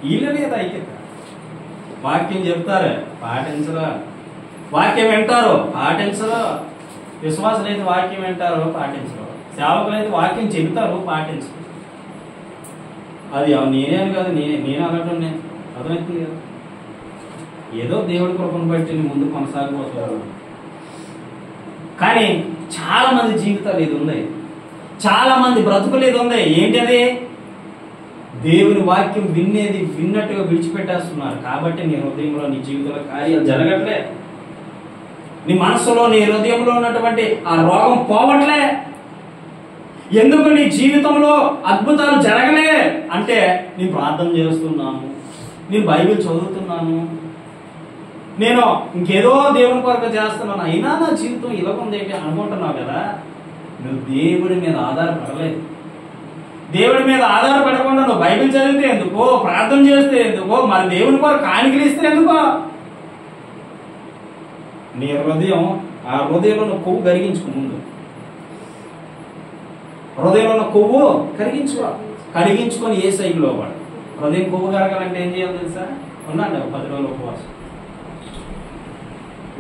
వీళ్ళ మీద ఐక్యత. వాక్యం చెప్తారు, పాటించరా. వాక్యం వింటారు, పాటించరు. విశ్వాసం అయితే వాక్యం వింటారు, పాటించరు. సేవకులు అయితే వాక్యం చెబుతారు, పాటించరు. అది నేనే అని కాదు, నేను అన్నట్టు అర్థమవుతుంది కదా. ఏదో దేవుడి కృపను బట్టి ముందు కొనసాగిపోతారు. కానీ చాలా మంది జీవితాలు ఇది ఉంది, చాలా మంది బ్రతుకులు ఇది ఉంది. ఏంటి అది? దేవుని వాక్యం విన్నట్టుగా విడిచిపెట్టేస్తున్నారు. కాబట్టి నీ హృదయంలో, నీ జీవితంలో కార్యాలు జరగట్లే. నీ మనసులో, నీ హృదయంలో ఉన్నటువంటి ఆ రోగం పోవట్లే. ఎందుకు నీ జీవితంలో అద్భుతాలు జరగలే అంటే, నేను ప్రార్థన చేస్తున్నాను, నేను బైబిల్ చదువుతున్నాను, నేను ఇంకేదో దేవుని కొరకు చేస్తున్నాను, అయినా నా జీవితం ఇలా ఉందేంటి అనుకుంటున్నావు కదా. నువ్వు దేవుడి మీద ఆధారపడలేదు. దేవుడి మీద ఆధారపడకుండా నువ్వు బైబిల్ చదివితే ఎందుకో, ప్రార్థన చేస్తే ఎందుకో, మరి దేవుని కొరకు కానుకలు ఇస్తే ఎందుకో. నీ హృదయం, ఆ హృదయంలో నువ్వు కొవ్వు కరిగించుకో. ముందు హృదయంలో ఉన్న కొవ్వు కరిగించుకొని ఏ సైకిల్లో వాడు. హృదయం కొవ్వు కరగాలంటే ఏం చేయాలి తెలుసా? ఉన్నాండి 10 రోజులు ఉపవాసం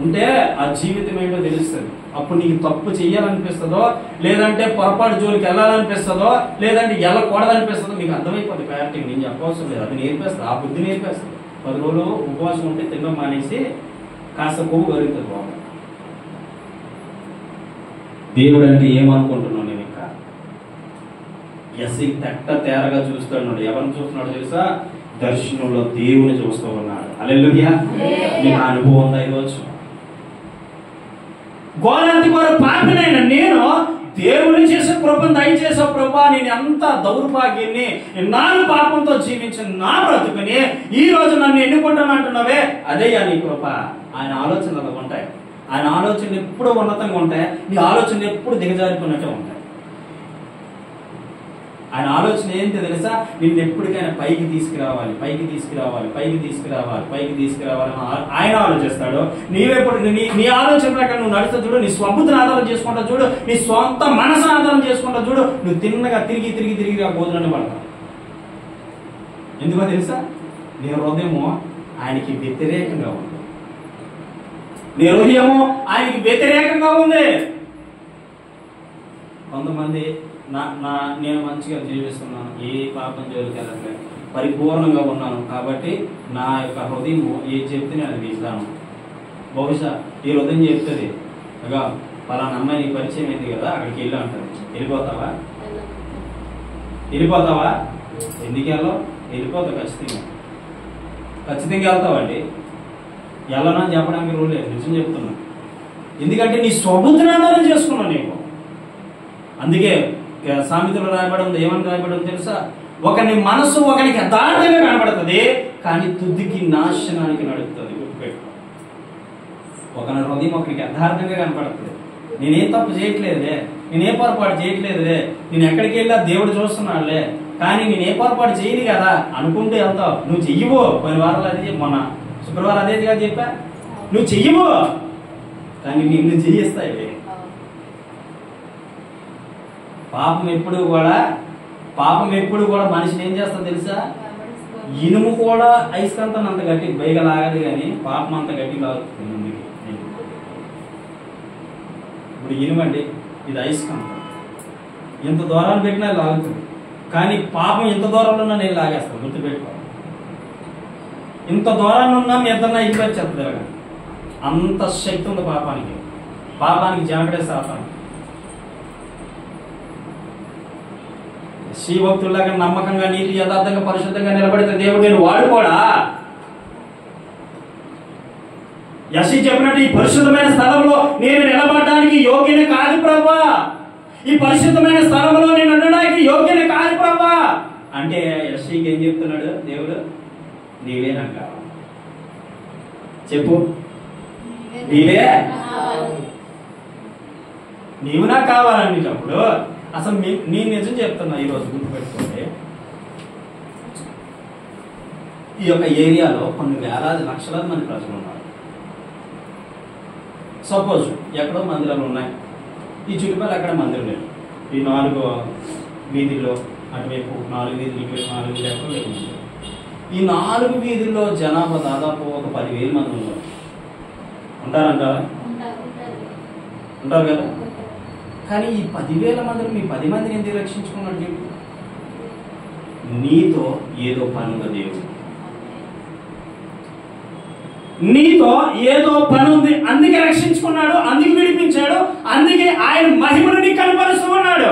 ఉంటే ఆ జీవితం ఏంటో తెలుస్తుంది. అప్పుడు నీకు తప్పు చెయ్యాలనిపిస్తుందో, లేదంటే పొరపాటు జోలికి వెళ్ళాలనిపిస్తుందో, లేదంటే వెళ్ళకూడదనిపిస్తుందో నీకు అర్థమైపోతుంది. క్లారిటీ నేను చెప్పవలసిన లేదు, అది నేర్పేస్తుంది, ఆ బుద్ధి నేర్పేస్తుంది. 10 రోజులు ఉపవాసం ఉంటే తినడం మానేసి కాస్త కొవ్వు కరుగుతుంది బాబు. దేవుడు అంటే ఏమనుకుంటున్నావు? నేను ఇంకా ఎస్సీ తెట్ట తేరగా చూస్తున్నాడు. ఎవరిని చూస్తున్నాడు తెలుసా? దర్శనంలో దేవుని చూస్తూ ఉన్నాడు. హల్లెలూయా. నీకు అనుభవం ఉందా ఈరోజు? ఘోరాంతి ఘోర పాపినైనా నేను దేవుని చేసే కృపను దయచేసావు ప్రభా, నేను ఎంత దౌర్భాగ్యాన్ని, నాలుగు పాపంతో జీవించిన నా బ్రతుకుని ఈ రోజు నన్ను ఎన్నుకుంటాను అంటున్నావే, అదేయా నీ కృప. ఆయన ఆలోచనలు ఉంటాయి. ఆయన ఆలోచనలు ఎప్పుడు ఉన్నతంగా ఉంటాయి. నీ ఆలోచనలు ఎప్పుడు దిగజారిపోయినట్టే ఉంటాయి. ఆయన ఆలోచన ఏంటి తెలుసా? నిన్ను ఎప్పటికైనా పైకి తీసుకురావాలి, పైకి తీసుకురావాలి, పైకి తీసుకురావాలి, పైకి తీసుకురావాలి ఆయన ఆలోచిస్తాడు. నీవెప్పుడు నీ ఆలోచన ప్రకారం నువ్వు నడుస్తా చూడు, నీ స్వబుద్ధిని ఆధారం చేసుకుంటా చూడు, నీ సొంత మనసును ఆధారం చేసుకుంటా చూడు, నువ్వు తిన్నగా తిరిగి తిరిగి తిరిగి ఆ బోధనని పడతావు. ఎందుకో తెలుసా? నీ హృదయము ఆయనకి వ్యతిరేకంగా ఉంది. నీ హృదయము ఆయనకి వ్యతిరేకంగా ఉంది. కొంతమంది నేను మంచిగా జీవిస్తున్నాను, ఏ పాపం జోలికి వెళ్ళట్లేదు, పరిపూర్ణంగా ఉన్నాను కాబట్టి నా యొక్క హృదయం ఏది చెప్తే నేను అది ఇస్తాను. బహుశా ఈ హృదయం చెప్తుంది, ఇక పలానా అమ్మాయి నీకు పరిచయం అయింది కదా, అక్కడికి వెళ్ళి అంటారు. వెళ్ళిపోతావా? వెళ్ళిపోతావా? ఎందుకు వెళ్ళావు? వెళ్ళిపోతావు ఖచ్చితంగా. ఖచ్చితంగా వెళ్తావండి. వెళ్ళనని చెప్పడానికి రూల్ లేదు, నిజం చెప్తున్నా. ఎందుకంటే నీ స్వబుద్ధిని ఆధారం చేసుకున్నావు నీకు. అందుకే సామెతలో రాయబడి ఉంది, ఏమని రాయబడి ఉంది తెలుసా? ఒకని మనసు ఒకనికి యథార్థంగా కనబడుతుంది, కానీ తుదికి నాశనానికి నడుపుతుంది. గుర్తుపెట్టుకో. ఒకని హృదయం ఒకరికి యథార్థంగా కనపడుతుంది. నేనేం తప్పు చేయట్లేదులే, నేనే పొరపాటు చేయట్లేదులే, నేను ఎక్కడికి వెళ్ళా దేవుడు చూస్తున్నాడులే, కానీ నేనే పొరపాటు చేయను కదా అనుకుంటే వెళ్తావు. నువ్వు చెయ్యవు. కొన్ని వారాలు అదే మొన్న శుక్రవారం అదే కదా చెప్పా, నువ్వు చెయ్యవు, కానీ నిన్ను చెయ్యిస్తాయి. పాపం ఎప్పుడు కూడా మనిషిని ఏం చేస్తా తెలుసా? ఇనుము కూడా అయస్కాంతం అంత గట్టి బయగా లాగదు, కానీ పాపం అంత గట్టి లాగుతుంది ముందుకి. ఇప్పుడు ఇనుమండి, ఇది అయస్కాంతం, ఎంత దూరాన్ని పెట్టినా లాగుతుంది. కానీ పాపం ఎంత దూరంలో ఉన్నా నేను లాగేస్తాను. గుర్తుపెట్టుకో. ఇంత దూరాన్ని ఉన్నా మీ ఇద్దరు ఇది వచ్చేస్తుంది. అంత శక్తి ఉంది పాపానికి జాగ్రత్త శాతానికి. శ్రీభక్తుల్లాగా నమ్మకంగా, నీతి, యథార్థంగా, పరిశుద్ధంగా నిలబడితే దేవుడు నేను వాడుకోడా? యెషయా చెప్పినట్టు ఈ పరిశుద్ధమైన స్థలంలో నేను నిలబడడానికి యోగ్యనే కాదు ప్రభా, ఈ పరిశుద్ధమైన స్థలంలో నేను ఉండడానికి యోగ్యనే కాదు ప్రభా అంటే యెషయాకి ఏం చెప్తున్నాడు దేవుడు? నీవే నాకు కావాలి. చెప్పు, నీవు నాకు కావాలనేటప్పుడు అసలు నేను నిజం చెప్తున్నా. ఈరోజు గుర్తుపెట్టుకోండి, ఈ యొక్క ఏరియాలో కొన్ని వేలాది లక్షలాది మంది ప్రజలు ఉన్నారు. సపోజ్ ఎక్కడో మందిరాలు ఉన్నాయి, ఈ చుట్టుపక్కల ఎక్కడ మందిరం లేదు. ఈ 4 వీధుల్లో అటువైపు 4 వీధులు, ఇటువైపు 4 వీధులు ఎక్కడ లేదు. ఈ 4 వీధుల్లో జనాభా దాదాపు ఒక 10,000 మంది ఉన్నారు. ఉంటారంటారా? ఉంటారు కదా. కానీ ఈ 10,000 మందిని మీ 10 మందిని ఎందుకు రక్షించుకున్నాడు చెప్పు? నీతో ఏదో పని ఉంది దేవుడు, నీతో ఏదో పని ఉంది, అందుకే రక్షించుకున్నాడు, అందుకే విడిపించాడు, అందుకే ఆయన మహిమను నీకు కనపరుస్తూ ఉన్నాడు,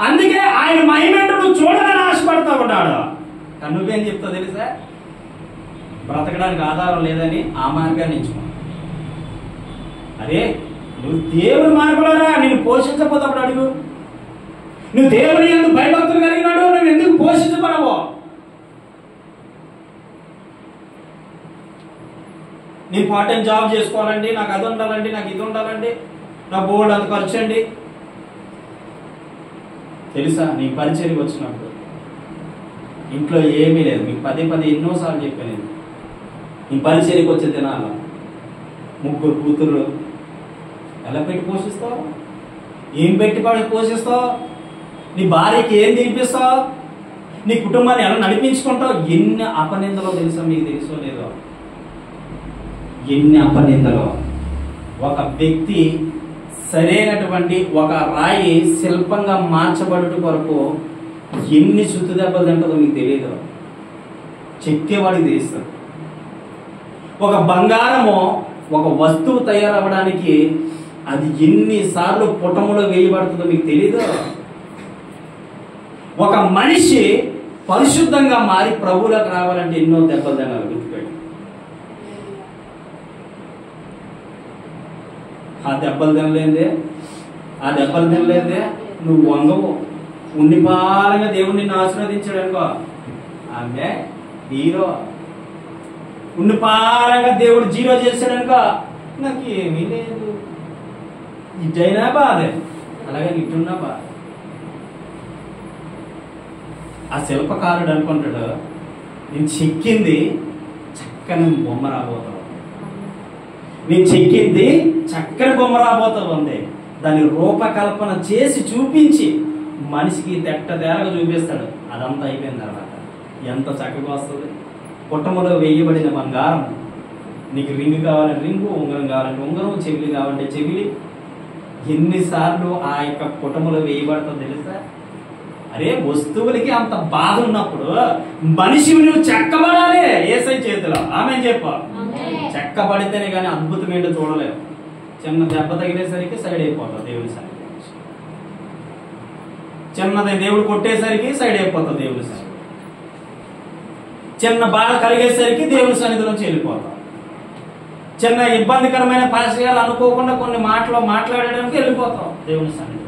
అందుకే ఆయన మహిమను నువ్వు చూడాలని ఆశపడతా ఉన్నాడు. కానీ నువ్వేం చెప్తావు తెలుసా? బ్రతకడానికి ఆధారం లేదని ఆ మార్గాన్ని ఎంచుకున్నావు. అరే నువ్వు దేవుని మార్గంలోరా, నేను పోషించకపోతే అప్పుడు అడుగు. నువ్వు దేవుని ఎందుకు భయభక్తులు కలిగినాడు, నువ్వు ఎందుకు పోషించబడవు? నేను పార్ట్ టైం జాబ్ చేసుకోవాలండి, నాకు అది ఉండాలండి, నాకు ఇది ఉండాలండి, నా బోర్డు అంత ఖర్చు అండి. తెలుసా నీ పరిచర్యకి వచ్చినప్పుడు ఇంట్లో ఏమీ లేదు. మీకు 10 ఎన్నోసార్లు చెప్పాను, నీ పరిచర్యకి వచ్చే తినాల 3 కూతుర్లు ఎలా పెట్టి పోషిస్తావు? ఏం పెట్టి పోషిస్తావు? నీ భార్యకి ఏం తినిపిస్తావు? నీ కుటుంబాన్ని ఎలా నడిపించుకుంటావు? ఎన్ని అపనిందలో తెలుసా? మీకు తెలుసో లేదో? ఎన్ని అపనిందలో. ఒక వ్యక్తి సరైనటువంటి ఒక రాయి శిల్పంగా మార్చబడుట కొరకు ఎన్ని చుత్తు దెబ్బలు తింటుందో మీకు తెలియదు. చెక్కేవాడికి తెలుస్తుంది. ఒక బంగారము ఒక వస్తువు తయారవ్వడానికి అది ఎన్నిసార్లు పుటములో వేయబడుతుందో మీకు తెలీదు. ఒక మనిషి పరిశుద్ధంగా మారి ప్రభువులకు రావాలంటే ఎన్నో దెబ్బలు తినాలి. గుర్తుపెట్టి ఆ దెబ్బలు తినలేదే నువ్వు వంగవు. ఉన్నిపాలంగా దేవుడు నిన్ను ఆశీర్వదించాడు అనుకో, ఆమె హీరో. ఉన్నిపాలంగా దేవుడు జీరో చేశాడు అనుకో, నాకు ఏమీ లేదు. ఇటైనా బాధే, అలాగే ఇటున్నా బాధ. ఆ శిల్పకారుడు అనుకుంటాడు, నేను చెక్కింది చక్కని బొమ్మ రాబోతావు, నేను చెక్కింది చక్కని బొమ్మ రాబోతావు అంతే. దాన్ని రూపకల్పన చేసి చూపించి మనిషికి తెట్టదేరగా చూపిస్తాడు. అదంతా అయిపోయిన తర్వాత ఎంత చక్కగా వస్తుంది. కుటుంబంలో వేయబడిన బంగారం, నీకు రింగ్ కావాలంటే రింగు, ఉంగరం కావాలంటే ఉంగరం, చెవిలి కావాలంటే చెవిలి, ఎన్నిసార్లు ఆ యొక్క కుటుంబంలో వేయబడుతుందో తెలుసా? అరే వస్తువులకి అంత బాధ ఉన్నప్పుడు మనిషిని నువ్వు చెక్కబడాలి యేసయ్య చేతిలో. ఆమె చెప్ప చెక్కబడితేనే కానీ అద్భుతం ఏంటో చూడలేవు. చిన్న దెబ్బ తగిలేసరికి సైడ్ అయిపోతావు దేవుని సన్నిధి. చిన్నది దేవుడు కొట్టేసరికి సైడ్ అయిపోతావు దేవుని సన్నిధి. చిన్న బాధ కలిగేసరికి దేవుని సన్నిధిలోంచి వెళ్ళిపోతావు. చిన్న ఇబ్బందికరమైన పరిస్థితులు అనుకోకుండా కొన్ని మాటలు మాట్లాడడానికి వెళ్ళిపోతావు దేవుని సన్నిధిలో.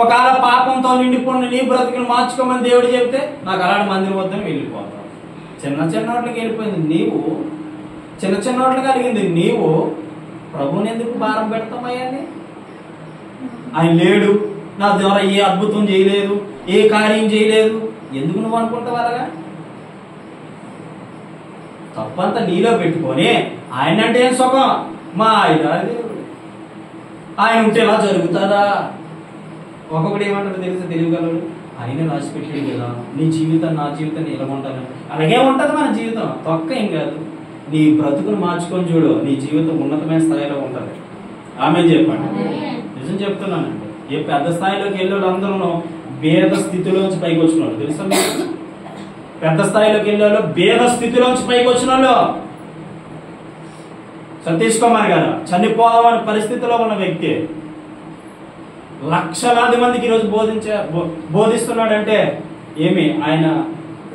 ఒకవేళ పాపంతో నిండిపోయిన నీ బ్రతుకుని మార్చుకోమని దేవుడు చెప్తే నాకు అలాంటి మందిరం వద్దని వెళ్ళిపోతావు. చిన్న చిన్న వాటికి వెళ్ళిపోయింది నీవు, చిన్న చిన్న వాటికి కలిగింది నీవు. ప్రభువుని ఎందుకు భారం పెడతామయ్యాన్ని? ఆయన లేడు, నా ద్వారా ఏ అద్భుతం చేయలేదు, ఏ కార్యం చేయలేదు, ఎందుకు నువ్వు అనుకుంటావు అలాగా? తప్పంతా నీలో పెట్టుకొని ఆయన అంటే ఏం సుఖం, మా ఆయన దేవుడు, ఆయన ఉంటే ఎలా జరుగుతుందా? ఒక్కొక్కటి ఏమంటాడు తెలుసా తెలియగలడు, ఆయన రాసి పెట్టాడు కదా నీ జీవితం నా జీవితాన్ని ఎలా ఉంటాను. అలాగే ఉంటుంది మన జీవితం, తొక్క ఏం కాదు. నీ బ్రతుకును మార్చుకొని చూడు, నీ జీవితం ఉన్నతమైన స్థాయిలో ఉంటుంది. ఆమె చెప్పండి, నిజం చెప్తున్నానండి. ఏ పెద్ద స్థాయిలోకి వెళ్ళే వాళ్ళందరూ భేద స్థితిలోంచి పైకి వచ్చిన వాళ్ళు తెలుసా మీకు? పెద్ద స్థాయిలోకి వెళ్ళే వాళ్ళు భేద స్థితిలోంచి పైకి వచ్చిన వాళ్ళు. సతీష్ కుమార్ గారు చనిపోదామనే పరిస్థితిలో ఉన్న వ్యక్తి లక్షలాది మందికి ఈరోజు బోధిస్తున్నాడంటే ఏమి? ఆయన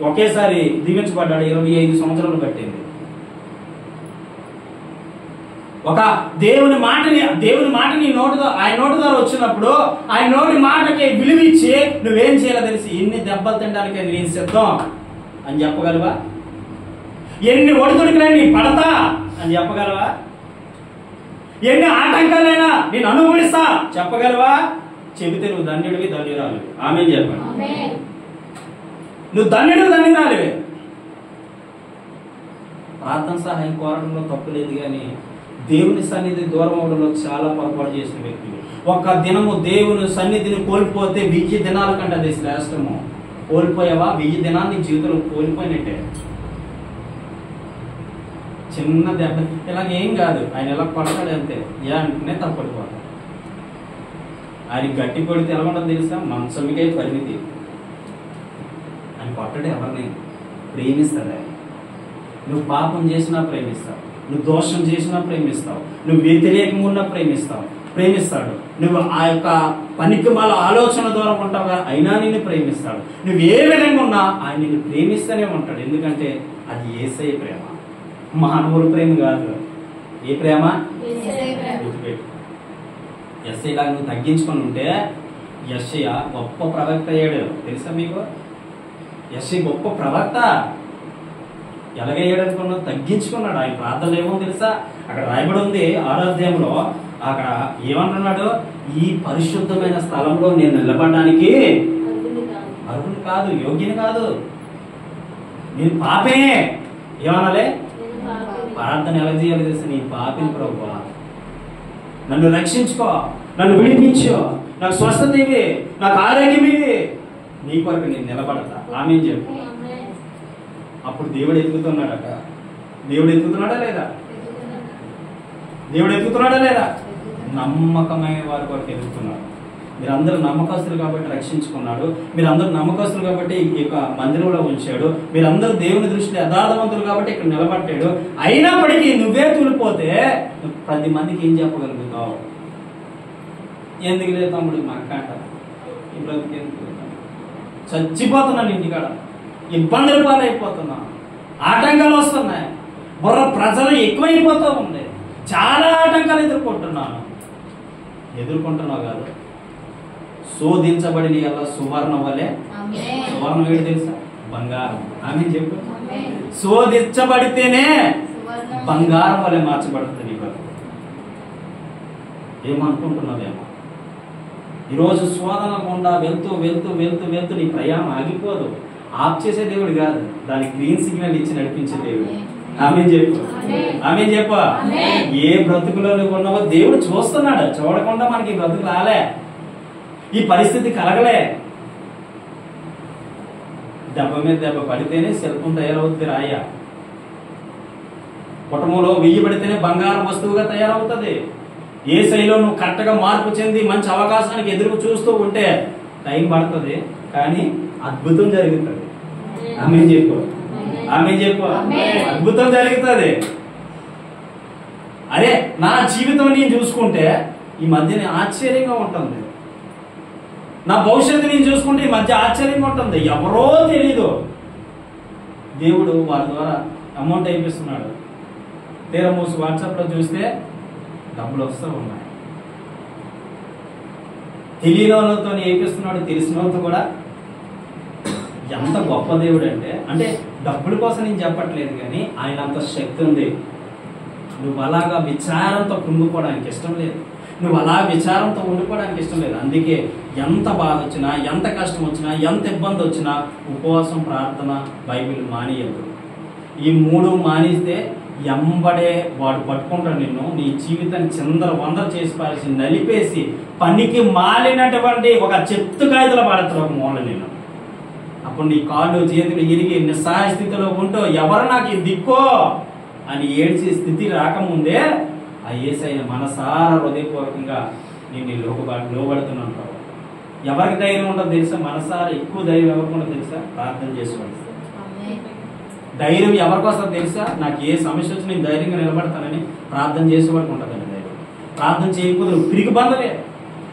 ఒకేసారి దీవించబడ్డాడు. 25 సంవత్సరాలు పట్టింది. ఒక దేవుని మాట నీ నోటి ఆయన నోటి ద్వారా వచ్చినప్పుడు ఆయన నోటి మాటకి విలువిచ్చి నువ్వేం చేయాలో తెలిసి ఎన్ని దెబ్బలు తినడానికి నేను సిద్ధం అని చెప్పగలవా? ఎన్ని ఒడిదుడికినా నీ పడతా అని చెప్పగలవా? ఎన్ని ఆటంకాలైనా నేను అనుభవిస్తా చెప్పగలవా? చెబితే నువ్వు ధన్యుడివి, ధన్యురాలు. ఆమె చెప్పండి, నువ్వు ధన్యుడు, ధన్యురాలివే. ప్రార్థన సహాయం కోరడంలో తప్పు లేదు, కానీ దేవుని సన్నిధి దూరం అవడంలో చాలా పొరపాటు చేసిన వ్యక్తులు. ఒక్క దినము దేవుని సన్నిధిని కోల్పోతే 1000 దినాల కంటే అది శ్రేష్టము. కోల్పోయావా 1000 దినాన్ని జీవితంలో కోల్పోయినట్టే. చిన్న దెబ్బ ఇలాగేం కాదు, ఆయన ఎలా కొడతాడు అంతే, ఏ అంటేనే తప్పడిపోతాడు. ఆయన గట్టి కొడితే ఎలా ఉండదు తెలుసా? మంచమికే పరిమితి. ఆయన కొట్టడు ఎవరిని, ప్రేమిస్తాడు ఆయన. నువ్వు పాపం చేసినా ప్రేమిస్తావు, నువ్వు దోషం చేసినా ప్రేమిస్తావు, నువ్వు వ్యతిరేకంగా ఉన్నా ప్రేమిస్తాడు. నువ్వు ఆ యొక్క పనికిమాల ఆలోచన ద్వారా ఉంటావు కదా, అయినా నిన్ను ప్రేమిస్తాడు. నువ్వు ఏ విధంగా ఉన్నా ఆయన నిన్ను ప్రేమిస్తూనే ఉంటాడు. ఎందుకంటే అది యేసయ్య ప్రేమ, మానవుల ప్రేమ కాదు. ఏ ప్రేమ? యేసయ్య లాగా నువ్వు తగ్గించుకొని ఉంటే యేసయ్య గొప్ప ప్రవక్త అయ్యాడు తెలుసా మీకు? యేసయ్య గొప్ప ప్రవక్త. ఎలాగయ్యాడు అనుకున్నావు? తగ్గించుకున్నాడు. ఆయన ప్రార్థనలు ఏమో తెలుసా? అక్కడ రాయబడి ఉంది 6వ అధ్యాయంలో. అక్కడ ఏమంటున్నాడు? ఈ పరిశుద్ధమైన స్థలంలో నేను నిలబడడానికి అర్హుని కాదు, యోగ్యుని కాదు, నేను పాపినే. ఏమనాలి? ప్రార్థన ఎలా చేయాలి తెలుసా? నీ పాపిని ప్రభువా, నన్ను రక్షించుకో, నన్ను విడిపించు, నాకు స్వస్థత ఇవి, నాకు ఆరోగ్యం ఇవి, నీ కొరకు నేను నిలబడతా. ఆమె చెప్పు. అప్పుడు దేవుడు ఎత్తుకుతున్నాడట. దేవుడు ఎత్తుకుతున్నాడా లేదా? దేవుడు ఎత్తుకుతున్నాడా లేదా? నమ్మకమైన వారి కొరకు ఎదుగుతున్నాడు. మీరందరూ నమ్మకస్తులు కాబట్టి రక్షించుకున్నాడు. మీరందరూ నమ్మకస్తులు కాబట్టి ఈ యొక్క మందిరంలో ఉంచాడు. మీరందరూ దేవుని దృష్టిలో యథార్థవంతులు కాబట్టి ఇక్కడ నిలబట్టాడు. అయినప్పటికీ నువ్వే తూలిపోతే 10 మందికి ఏం చెప్పగలుగుతావు? ఎందుకు లేదు తమ్ముడు మా అక్క అంట, ఈ బ్రతికి ఎందుకు? చచ్చిపోతున్నాను ఇంటికాడ, ఇబ్బందులు పాలైపోతున్నా, ఆటంకాలు వస్తున్నాయి, బుర్ర ప్రజలు ఎక్కువైపోతూ ఉంది, చాలా ఆటంకాలు ఎదుర్కొంటున్నావు కాదు, శోధించబడిన ఎలా సువర్ణ వలె, సువర్ణం ఏంటి తెలుసా? బంగారం. ఆమె చెప్పు, శోధించబడితేనే బంగారం వలె మార్చబడుతుంది నీ బతుకు. ఏమనుకుంటున్నావేమో, ఈరోజు శోధన గుండా వెళ్తూ వెళ్తూ వెళ్తూ వెళ్తూ నీ ప్రయాణం ఆగిపోదు. ఆఫ్ చేసే దేవుడు కాదు, దానికి గ్రీన్ సిగ్నల్ ఇచ్చి నడిపించే దేవుడు. ఆమె చెప్పు, ఆమె చెప్పు. ఏ బ్రతుకులో నువ్వు ఉన్నావో దేవుడు చూస్తున్నాడు. చూడకుండా మనకి బ్రతుకు రాలే, ఈ పరిస్థితి కలగలే. దెబ్బ మీద దెబ్బ పడితేనే శిల్పం తయారవుతుంది రాయ. కుటుంబంలో 1000 పడితేనే బంగారం వస్తువుగా తయారవుతుంది. ఏ శైలిలో నువ్వు కరెక్ట్గా మార్పు చెంది మంచి అవకాశానికి ఎదురు చూస్తూ ఉంటే టైం పడుతుంది, కానీ అద్భుతం జరుగుతుంది. ఆమె చెప్పు, ఆమె చెప్పు. అద్భుతం జరుగుతుంది. అరే నా జీవితం నేను చూసుకుంటే ఈ మధ్య ఆశ్చర్యంగా ఉంటుంది, నా భవిష్యత్తు నేను చూసుకుంటే ఈ మధ్య ఆశ్చర్యంగా ఉంటుంది. ఎవరో తెలీదు, దేవుడు వారి ద్వారా అమౌంట్ అయిపిస్తున్నాడు. తీరా మూసి వాట్సాప్లో చూస్తే డబ్బులు వస్తూ ఉన్నాయి. తెలియని వాళ్ళతో వేయిస్తున్నాడు, తెలిసిన వాళ్ళతో కూడా. ఎంత గొప్ప దేవుడు అంటే డబ్బుల కోసం నేను చెప్పట్లేదు, కానీ ఆయన అంత శక్తి ఉంది. నువ్వు అలాగా విచారంతో కుంగిపోవడానికి ఇష్టం లేదు, నువ్వు అలా విచారంతో ఉండిపోవడానికి ఇష్టం లేదు. అందుకే ఎంత బాధ వచ్చినా, ఎంత కష్టం వచ్చినా, ఎంత ఇబ్బంది వచ్చినా ఉపవాసం, ప్రార్థన, బైబిల్ మానేయద్దు. ఈ 3 మానేస్తే ఎంబడే వాడు పట్టుకుంటాడు నిన్ను. నీ జీవితాన్ని చిందరవందర చేసి పారేసి నలిపేసి పనికి మాలినటువంటి ఒక చెత్త కాగితలో పడతాడు ఒక మూల నిన్ను. అప్పుడు నీ కాళ్ళు చేతులు ఇరిగి నిస్సహాయ స్థితిలో ఉంటూ ఎవరు నాకు దిక్కో అని ఏడ్చే స్థితి రాకముందే ఆ యేసయ్య మనసారా హృదయపూర్వకంగా నేను లోబడుతున్నాను. ఎవరికి ధైర్యం ఉండదు తెలుసా? మనసారా ఎక్కువ ధైర్యం ఎవరికి ఉండదు తెలుసా? ప్రార్థన చేసుకోవాలి. ధైర్యం ఎవరికి వస్తుంది తెలుసా? నాకు ఏ సమస్య వచ్చి నేను ధైర్యంగా నిలబడతానని ప్రార్థన చేసేవాడికి ఉంటుందండి ధైర్యం. ప్రార్థన చేయకపోతే నువ్వు పిరికి బందలే,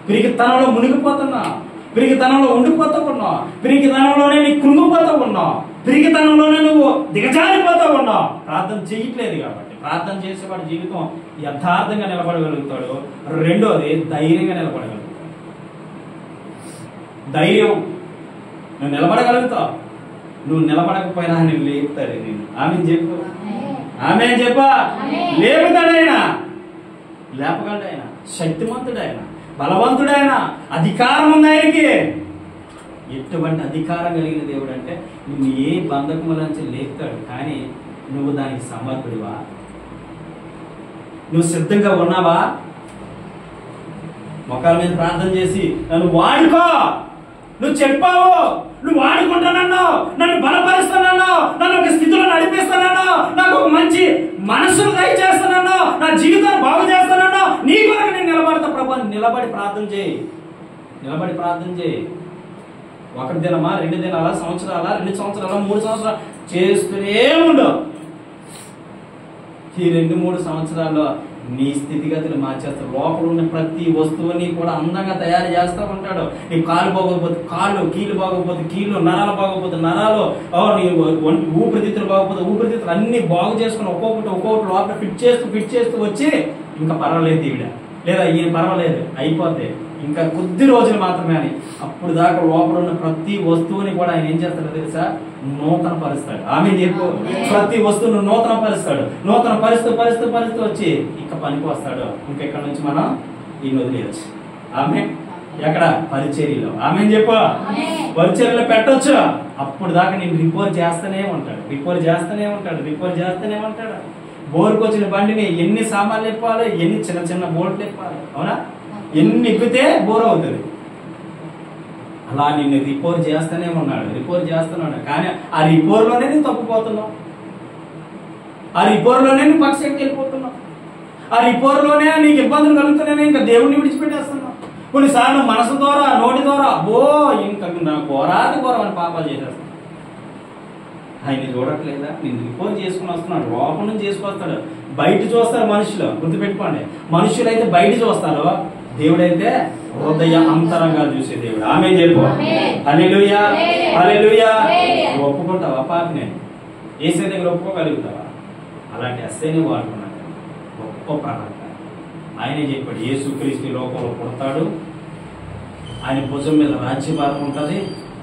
పిరికితనంలో మునిగిపోతున్నా, పిరికితనంలో ఉండిపోతూ ఉన్నావు, పిరికితనంలోనే నీకు కృంగిపోతూ ఉన్నావు, పిరికితనంలోనే నువ్వు దిగజారిపోతూ ఉన్నావు. ప్రార్థన చేయట్లేదు కాబట్టి. ప్రార్థన చేసేవాడి జీవితం యథార్థంగా నిలబడగలుగుతాడు. రెండోది ధైర్యంగా నిలబడగలుగుతాడు. ధైర్యం, నువ్వు నిలబడగలుగుతావు. నువ్వు నిలబడకపోయినా నేను లేపుతాడు నేను. ఆమె చెప్పు, ఆమె చెప్ప. లేపుతాడైనా, లేపగలడైనా, శక్తిమంతుడైనా, బలవంతుడైనా, అధికారం ఉంది ఆయనకి. ఎటువంటి అధికారం కలిగిన దేవుడు అంటే నువ్వు ఏ బంధకముల నుంచి లేపుతాడు. కానీ నువ్వు దానికి సమర్థుడివా? నువ్వు సిద్ధంగా ఉన్నావా? మొక్కల మీద ప్రార్థన చేసి నన్ను వాడుకో, నువ్వు చెప్పావు, నువ్వు వాడుకుంటానన్నావు, నన్ను బలపరుస్తానన్నావు, నన్ను ఒక స్థితిలో నడిపిస్తానన్నావు, నాకు ఒక మంచి మనసును దయచేస్తానన్నావు, నా జీవితాన్ని బాగు చేస్తానన్నావు. నీ కొరకు నేను నిలబడతా ప్రభా. నిలబడి ప్రార్థన చేయి, నిలబడి ప్రార్థన చేయి. 1 దినమా, 2 దినాలా, సంవత్సరాలా, 2 సంవత్సరాలా, 3 సంవత్సరాలు చేస్తూనే ఉండవు. ఈ 2-3 సంవత్సరాల్లో నీ స్థితిగతులు మార్చేస్తాడు. లోపల ఉన్న ప్రతి వస్తువుని కూడా అందంగా తయారు చేస్తూ ఉంటాడు. నీ కాలు బాగోకపోతే కాళ్ళు, కీళ్ళు బాగోకపోతే కీళ్ళు, నరాలు బాగోకపోతే నరాలు, నీ ఊపిరితిత్తులు బాగోకపోతే ఊపిరితిత్తులు అన్ని బాగు చేసుకుని ఒక్కొక్కటి లోపల ఫిట్ చేస్తూ వచ్చి ఇంకా పర్వాలేదు ఈవిడ, లేదా ఈయన పర్వాలేదు, అయిపోతే ఇంకా కొద్ది రోజులు మాత్రమే అని. అప్పుడు దాకా లోపల ఉన్న ప్రతి వస్తువుని కూడా ఆయన ఏం చేస్తాడో తెలుసా? నూతన పరుస్తాడు. ఆమె చెప్పు, ప్రతి వస్తువును నూతన పరుస్తాడు. నూతన పరిస్తూ వచ్చి ఇంకా పనికి వస్తాడు. ఇంకెక్కడి నుంచి మనం ఈయన వదిలేయచ్చు. ఆమె ఎక్కడ? పరిచర్యలో. ఆమె చెప్పు, పరిచర్యలో పెట్టొచ్చు. అప్పుడు దాకా నేను రిపేర్ చేస్తూనే ఉంటాడు. బోర్కు వచ్చిన బండిని ఎన్ని సామాన్లు ఇప్పాలి, ఎన్ని చిన్న బోర్డులు ఇప్పాలి, అవునా? ఎన్ని ఇప్పితే బోర్ అవుతుంది. అలా నిన్ను రిపేర్ చేస్తూనే ఉన్నాడు. కానీ ఆ రిపేర్లోనే నేను తప్పిపోతున్నావు, ఆ రిపేర్లోనే నువ్వు పక్షకి వెళ్ళిపోతున్నావు, ఆ రిపేర్లోనే నీకు ఇబ్బందులు కలుగుతున్నాయి. ఇంకా దేవుడిని విడిచిపెట్టేస్తున్నావు. కొన్నిసార్లు మనసు ద్వారా, నోటి ద్వారా ఇంకా ఘోరాతి ఘోరం అని పాపాలు చేసేస్తాను. ఆయన చూడట్లేదా? నేను రిపేర్ చేసుకుని వస్తున్నాడు, లోపల నుంచి చేసుకొస్తాడు. బయట చూస్తారు మనుషులు, గుర్తుపెట్టుకోండి. మనుషులు అయితే బయట చూస్తారు, దేవుడైతే హృదయ అంతరంగా చూసే దేవుడు. ఆమె చెప్పు, హల్లెలూయా. హల్లెలూయా. ఒప్పుకుంటావా పాపిని? యేసు దగ్గర ఒప్పుకోగలుగుతావా? అలాంటి ఎస్ఐని వాడుకున్నాడు, గొప్ప ప్రవక్త. ఆయనే చెప్పాడు, యేసుక్రీస్తు లోకంలో పుడతాడు, ఆయన భుజం మీద రాజ్యభారం ఉంటుంది,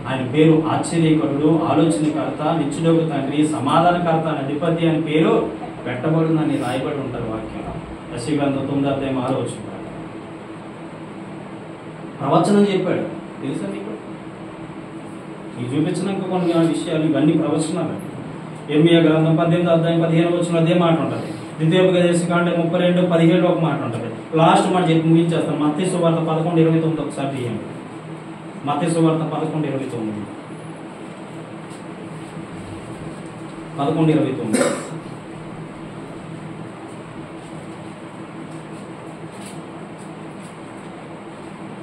ఆయన పేరు ఆశ్చర్యకరుడు, ఆలోచనకర్త, నిత్యుడగు తండ్రి, సమాధానకర్త, అధిపతి అని పేరు పెట్టబడునని రాయబడి ఉంటారు వాక్యంలో. యెషయా గ్రంథం 9వ అధ్యాయం 6వ వచనం. ప్రవచనం చెప్పాడు, తెలుసా మీకు? మీకు చూపించినాక కొన్ని విషయాలు, ఇవన్నీ ప్రవచనాలు. యెర్మీయా గ్రంథం 18వ అధ్యాయం 15వ వచనంలో అదే మాట ఉంటుంది. ద్వితీయోపదేశకాండం 32:17 ఒక మాట ఉంటుంది. లాస్ట్ మాట చెప్పి ముగించేస్తాను. మత్తయి సువార్త 11:29 ఒకసారి తీయండి. మత్తయి సువార్త 11:29.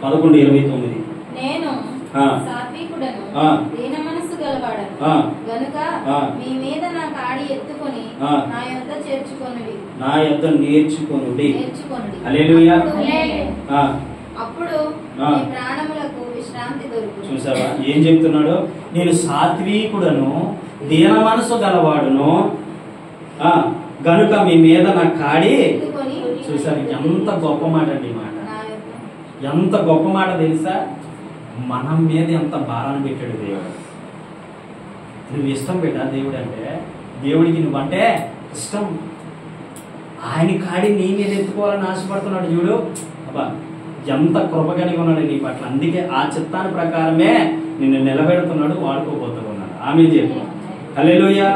11:29. నేను సాత్వికుడను, దీన మనస్సు గలవాడను గనుక మీ మీద నా కాడి ఎత్తుకొని నా యొద్ద చేర్చుకొనుడి, నా యొద్ద నేర్చుకొనుడి. హల్లెలూయా. అప్పుడు మీ ప్రాణములకు విశ్రాంతి దొరుకును. చూసావా ఏం చెప్తున్నాడు? నేను సాత్వికుడను, దీన మనసు గలవాడును గనుక మీ మీద నా కాడి. చూసారు ఎంత గొప్ప మాట అండి ఈ మాట, ఎంత గొప్ప మాట తెలుసా? మనం మీద ఎంత భారాన్ని పెట్టాడు దేవుడు. నువ్వు ఇష్టం పెట్టా దేవుడు అంటే, దేవుడికి నువ్వంటే ఇష్టం. ఆయన కాడి నీ మీద ఎత్తుకోవాలని ఆశపడుతున్నాడు చూడు. అబ్బా ఎంత కృపగలిగి ఉన్నాడు నీ పట్ల. అందుకే ఆ చిత్తాన్ని ప్రకారమే నిన్ను నిలబెడుతున్నాడు, వాడుకోబోతున్నాడు. ఆమె చెప్పు. హల్లెలూయా,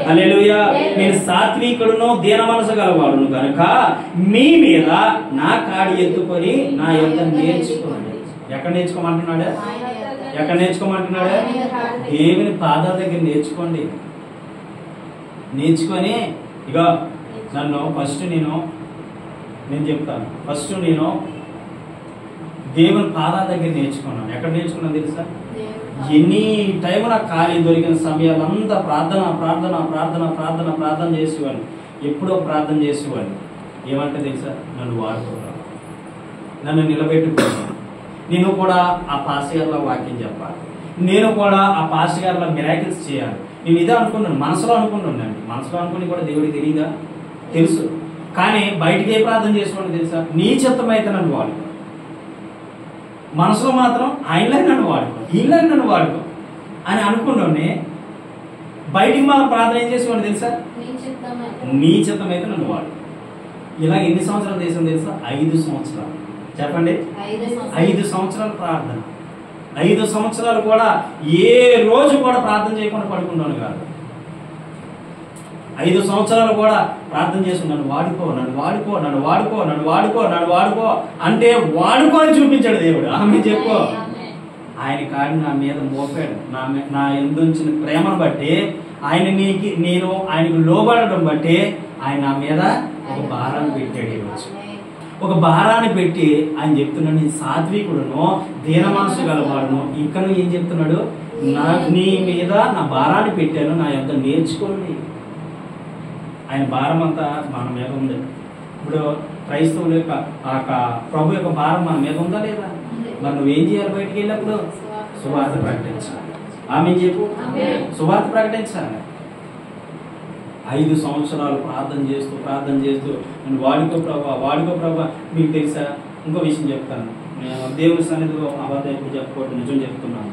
హల్లెలూయా. నేను సాత్వికుడును, దీన మనసు గలవాడును గనుక మీ మీద నా కాడి ఎత్తుకొని నా యొద్ద నేర్చుకోండి. ఎక్కడ నేర్చుకోమంటున్నాడు? ఎక్కడ నేర్చుకోమంటున్నాడు? దేవుని పాదాల దగ్గర నేర్చుకోండి. నేర్చుకొని ఇక నన్ను ఫస్ట్ నేను చెప్తాను. ఫస్ట్ నేను దేవుని పాదాల దగ్గర నేర్చుకున్నాను. ఎక్కడ నేర్చుకున్నాను తెలుసా? ఎన్ని టైం నాకు ఖాళీ దొరికిన సమయాలంతా ప్రార్థన ప్రార్థన ప్రార్థన ప్రార్థన ప్రార్థన చేసేవాడిని. ఎప్పుడో ప్రార్థన చేసేవాడిని. ఏమంటే తెలుసా? నన్ను వాడుకున్నాను, నన్ను నిలబెట్టుకున్నాను. నేను కూడా ఆ పాస్టర్ గారిలో వాక్యం చెప్పాలి, నేను కూడా ఆ పాస్టర్ గారిలో మిరాకిల్స్ చేయాలి. నేను ఇదే అనుకున్నాను, మనసులో అనుకుంటున్నాను. మనసులో అనుకుని కూడా దేవుడికి తెలియదా? తెలుసు. కానీ బయటికి ఏ ప్రార్థన చేసుకోండి తెలుసా? నీ చిత్తమైతే నన్ను వాడుకో. మనసులో మాత్రం ఆయనలే నన్ను వాడుకో, ఈయనలే నన్ను వాడుకో అని అనుకుంటూనే బయటికి మనం ప్రార్థన ఏం చేసుకోండి తెలుసా? నీ చిత్తమైతే నన్ను వాడుకో. ఇలా ఎన్ని సంవత్సరాలు చేసాం తెలుసా? 5 సంవత్సరాలు. చెప్పండి, 5 సంవత్సరాలు ప్రార్థన. 5 సంవత్సరాలు కూడా ఏ రోజు కూడా ప్రార్థన చేయకుండా పడుకున్నాను కాదు. 5 సంవత్సరాలు కూడా ప్రార్థన చేసి నన్ను వాడుకో, నన్ను వాడుకో, నన్ను వాడుకో, నన్ను వాడుకో, నన్ను వాడుకో అంటే వాడుకో అని చూపించాడు దేవుడు. ఆమె చెప్పు. ఆయన కాడి నా మీద మోపాడు. నా ఎందుంచిన ప్రేమను బట్టి, నేను ఆయనకు లోబడడం బట్టి ఆయన నా మీద ఒక భారాన్ని పెట్టాడు. ఈరోజు ఒక భారాన్ని పెట్టి ఆయన చెప్తున్నాడు, నేను సాత్వికుడును, దీన మనసు గలవాడును. ఇంకా ఏం చెప్తున్నాడు? నీ మీద నా భారాన్ని పెట్టాను, నా యొద్ద నేర్చుకోండి. ఆయన భారం అంతా మన మీద ఉంది. ఇప్పుడు క్రైస్తవుల యొక్క ప్రభు యొక్క భారం మన మీద ఉందా లేదా? మరి నువ్వేం చేయాలి? బయటికి వెళ్ళినప్పుడు సువార్త ప్రకటించాలి. ఆమె చెప్పు, సువార్త ప్రకటించాలి. 5 సంవత్సరాలు ప్రార్థన చేస్తూ నేను వాడుకో ప్రభా. మీకు తెలుసా ఇంకో విషయం చెప్తాను. నేను దేవుని సన్నిధిలో అబద్ధం ఎప్పుడు చెప్పుకోవడం నిజం చెప్తున్నాను.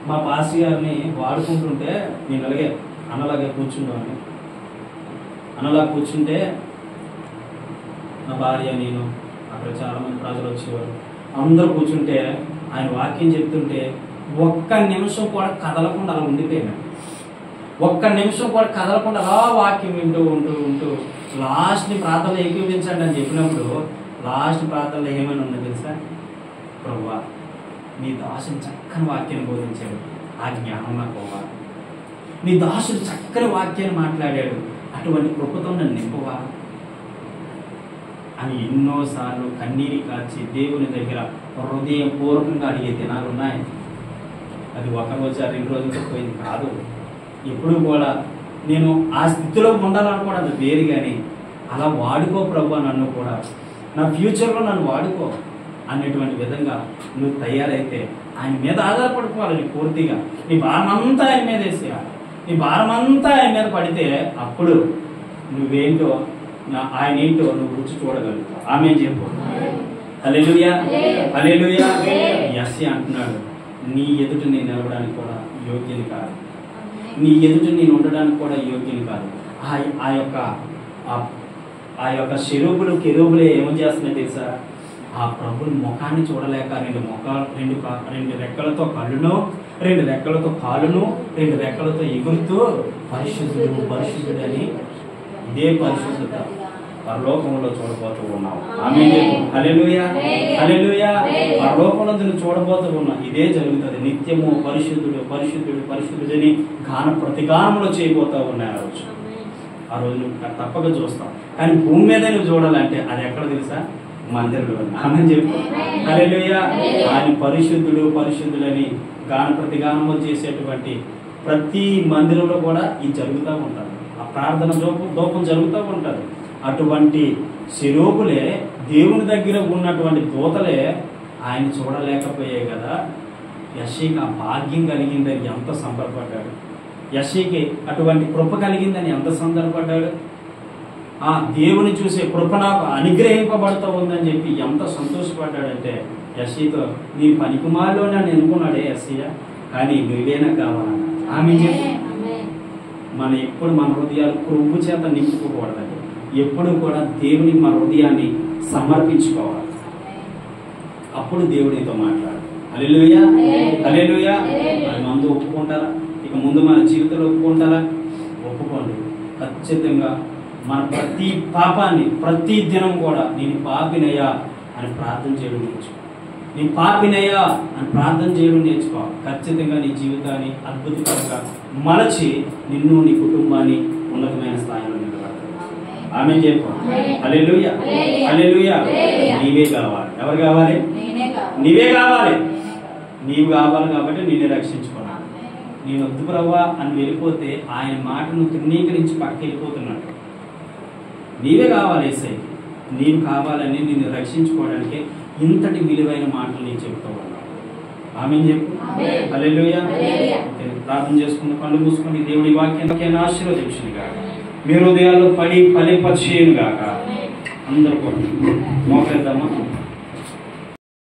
మా పాస్టర్ గారిని వాడుకుంటుంటే నేను అలాగే అన్నలాగే కూర్చున్నాను. అన్నలా కూర్చుంటే నా భార్య, నేను, అక్కడ చాలా మంది ప్రజలు వచ్చేవారు, అందరూ కూర్చుంటే ఆయన వాక్యం చెప్తుంటే ఒక్క నిమిషం కూడా కదలకుండా అలా ఉండిపోయాను. ఒక్క నిమిషం కూడా కదలకుండా అలా వాక్యం వింటూ లాస్ట్ని ప్రార్థనలో ఏకీవించండి అని చెప్పినప్పుడు లాస్ట్ ప్రార్థనలో ఏమైనా ఉందో తెలుసా? ప్రభువా, నీ దాసుని చక్కని వాక్యాన్ని బోధించాడు, ఆ జ్ఞానం నాకు పోవాలి. నీ దాసుడు చక్కని వాక్యాన్ని మాట్లాడాడు, అటువంటి కృపతో నన్ను నింపవా అని ఎన్నోసార్లు కన్నీరు కార్చి దేవుని దగ్గర హృదయపూర్వకంగా అడిగే దినాలు ఉన్నాయి. అది 1 రోజు 2 రోజులతో పోయింది కాదు. ఎప్పుడు కూడా నేను ఆ స్థితిలో ఉండాలనుకోవడం అది వేరు. కానీ అలా వాడుకో ప్రభు, నన్ను కూడా నా ఫ్యూచర్లో నన్ను వాడుకో. అనేటువంటి విధంగా నువ్వు తయారైతే ఆయన మీద ఆధారపడిపోవాలి. నీ పూర్తిగా నీ భారం అంతా ఆయన మీద వేసేయాలి. నీ భారం అంతా ఆయన మీద పడితే అప్పుడు నువ్వేంటో ఆయన ఏంటో నువ్వు రుచి చూడగలుగుతావు. ఆమె చెప్పు. హల్లెలూయా, హల్లెలూయా. యెషయా అంటున్నాడు, నీ ఎదుట నేను నిలవడానికి కూడా యోగ్యుని కాదు, నీ ఎదుట నేను ఉండడానికి కూడా యోగ్యుని కాదు. ఆ యొక్క కెరూబులే ఏమని చేస్తున్నాయి తెలుసా? ఆ ప్రభుని ముఖాన్ని చూడలేక రెండు రెక్కలతో కళ్ళును, రెండు రెక్కలతో కాలును, రెండు రెక్కలతో ఎగురుతూ పరిశుద్ధుడు పరిశుద్ధుడు అని ఇదే పరిశుద్ధత పరలోకంలో చూడబోతూ ఉన్నావు. ఆమేన్. హల్లెలూయా, హల్లెలూయా. పరలోకంలో నువ్వు చూడబోతూ ఉన్నావు. ఇదే జరుగుతుంది. నిత్యము పరిశుద్ధుడు పరిశుద్ధుడు పరిశుద్ధుడని ప్రతిగానములు చేయబోతూ ఉన్నాయి. ఆ రోజు నువ్వు తప్పక చూస్తావు. కానీ భూమి మీద నువ్వు చూడాలంటే అది ఎక్కడ తెలుసా? మందిరంలో. ఆమేన్ చెప్పు. హల్లెలూయా. ఆయన పరిశుద్ధుడు పరిశుద్ధులని ప్రతిగానములు చేసేటువంటి ప్రతి మందిరంలో కూడా ఇది జరుగుతూ ఉంటుంది. ఆ ప్రార్థన దూపం జరుగుతూ ఉంటుంది. అటువంటి శిరోపులే దేవుని దగ్గర ఉన్నటువంటి దూతలే ఆయన చూడలేకపోయాయి కదా. యెషయాకి ఆ భాగ్యం కలిగిందని ఎంత సంబరపడ్డాడు. యెషయాకి అటువంటి కృప కలిగిందని ఎంత సందర్భపడ్డాడు. ఆ దేవుని చూసే కృప నాకు అనుగ్రహింపబడుతూ ఉందని చెప్పి ఎంత సంతోషపడ్డాడంటే యెషయాతో నీ పనికుమారులో నన్ను ఎన్నుకున్నాడే యెషయా, కానీ నువ్వేనా కావాలన్నా. ఆమె చెప్పి మన ఎప్పుడు మన హృదయాలు క్రొవ్వు చేత నింపుకోకూడదండి. ఎప్పుడు కూడా దేవునికి మన హృదయాన్ని సమర్పించుకోవాలి. అప్పుడు దేవుడితో మాట్లాడు. హల్లెలూయా, హల్లెలూయా. మరి మందు ఒప్పుకుంటారా? ఇక ముందు మన జీవితంలో ఒప్పుకుంటారా? ఒప్పుకోండి. ఖచ్చితంగా మన ప్రతి పాపాన్ని ప్రతి దినం కూడా నేను పాపినయ్యా అని ప్రార్థన చేయడం నేర్చుకో. నేను పాపినయ్యా అని ప్రార్థన చేయడం నేర్చుకో. ఖచ్చితంగా నీ జీవితాన్ని అద్భుతంగా మలచి నిన్ను నీ కుటుంబాన్ని ఉన్నతమైన స్థాయిలో నిలబడతాడు. ఆమేన్ చెప్పు. హల్లెలూయా, హల్లెలూయా. నీవే కావాలి. ఎవరు కావాలి? నీవే కావాలి. నీవు కావాలి కాబట్టి నిన్ను రక్షించుకున్నాను. నేను వద్దు ప్రభువా అని వెళ్ళిపోతే ఆయన మాటను తృణీకరించి పక్కకి వెళ్ళిపోతున్నాడు. నీవే కావాలి. యేసయ్యకి నీవు కావాలని నిన్ను రక్షించుకోవడానికి ఇంతటి విలువైన మాటలు నేను చెప్తూ ఉన్నాను. ఆమేన్ చెప్పు. హల్లెలూయా. ప్రార్థన చేసుకుని కళ్ళు మూసుకొని దేవుడి వాక్యాన్ని ఆశీర్వదించును గాక. మీ హృదయాల్లో పడి ఫలింపచేయును గాక. అందరూ కూడా మోకరిద్దామా?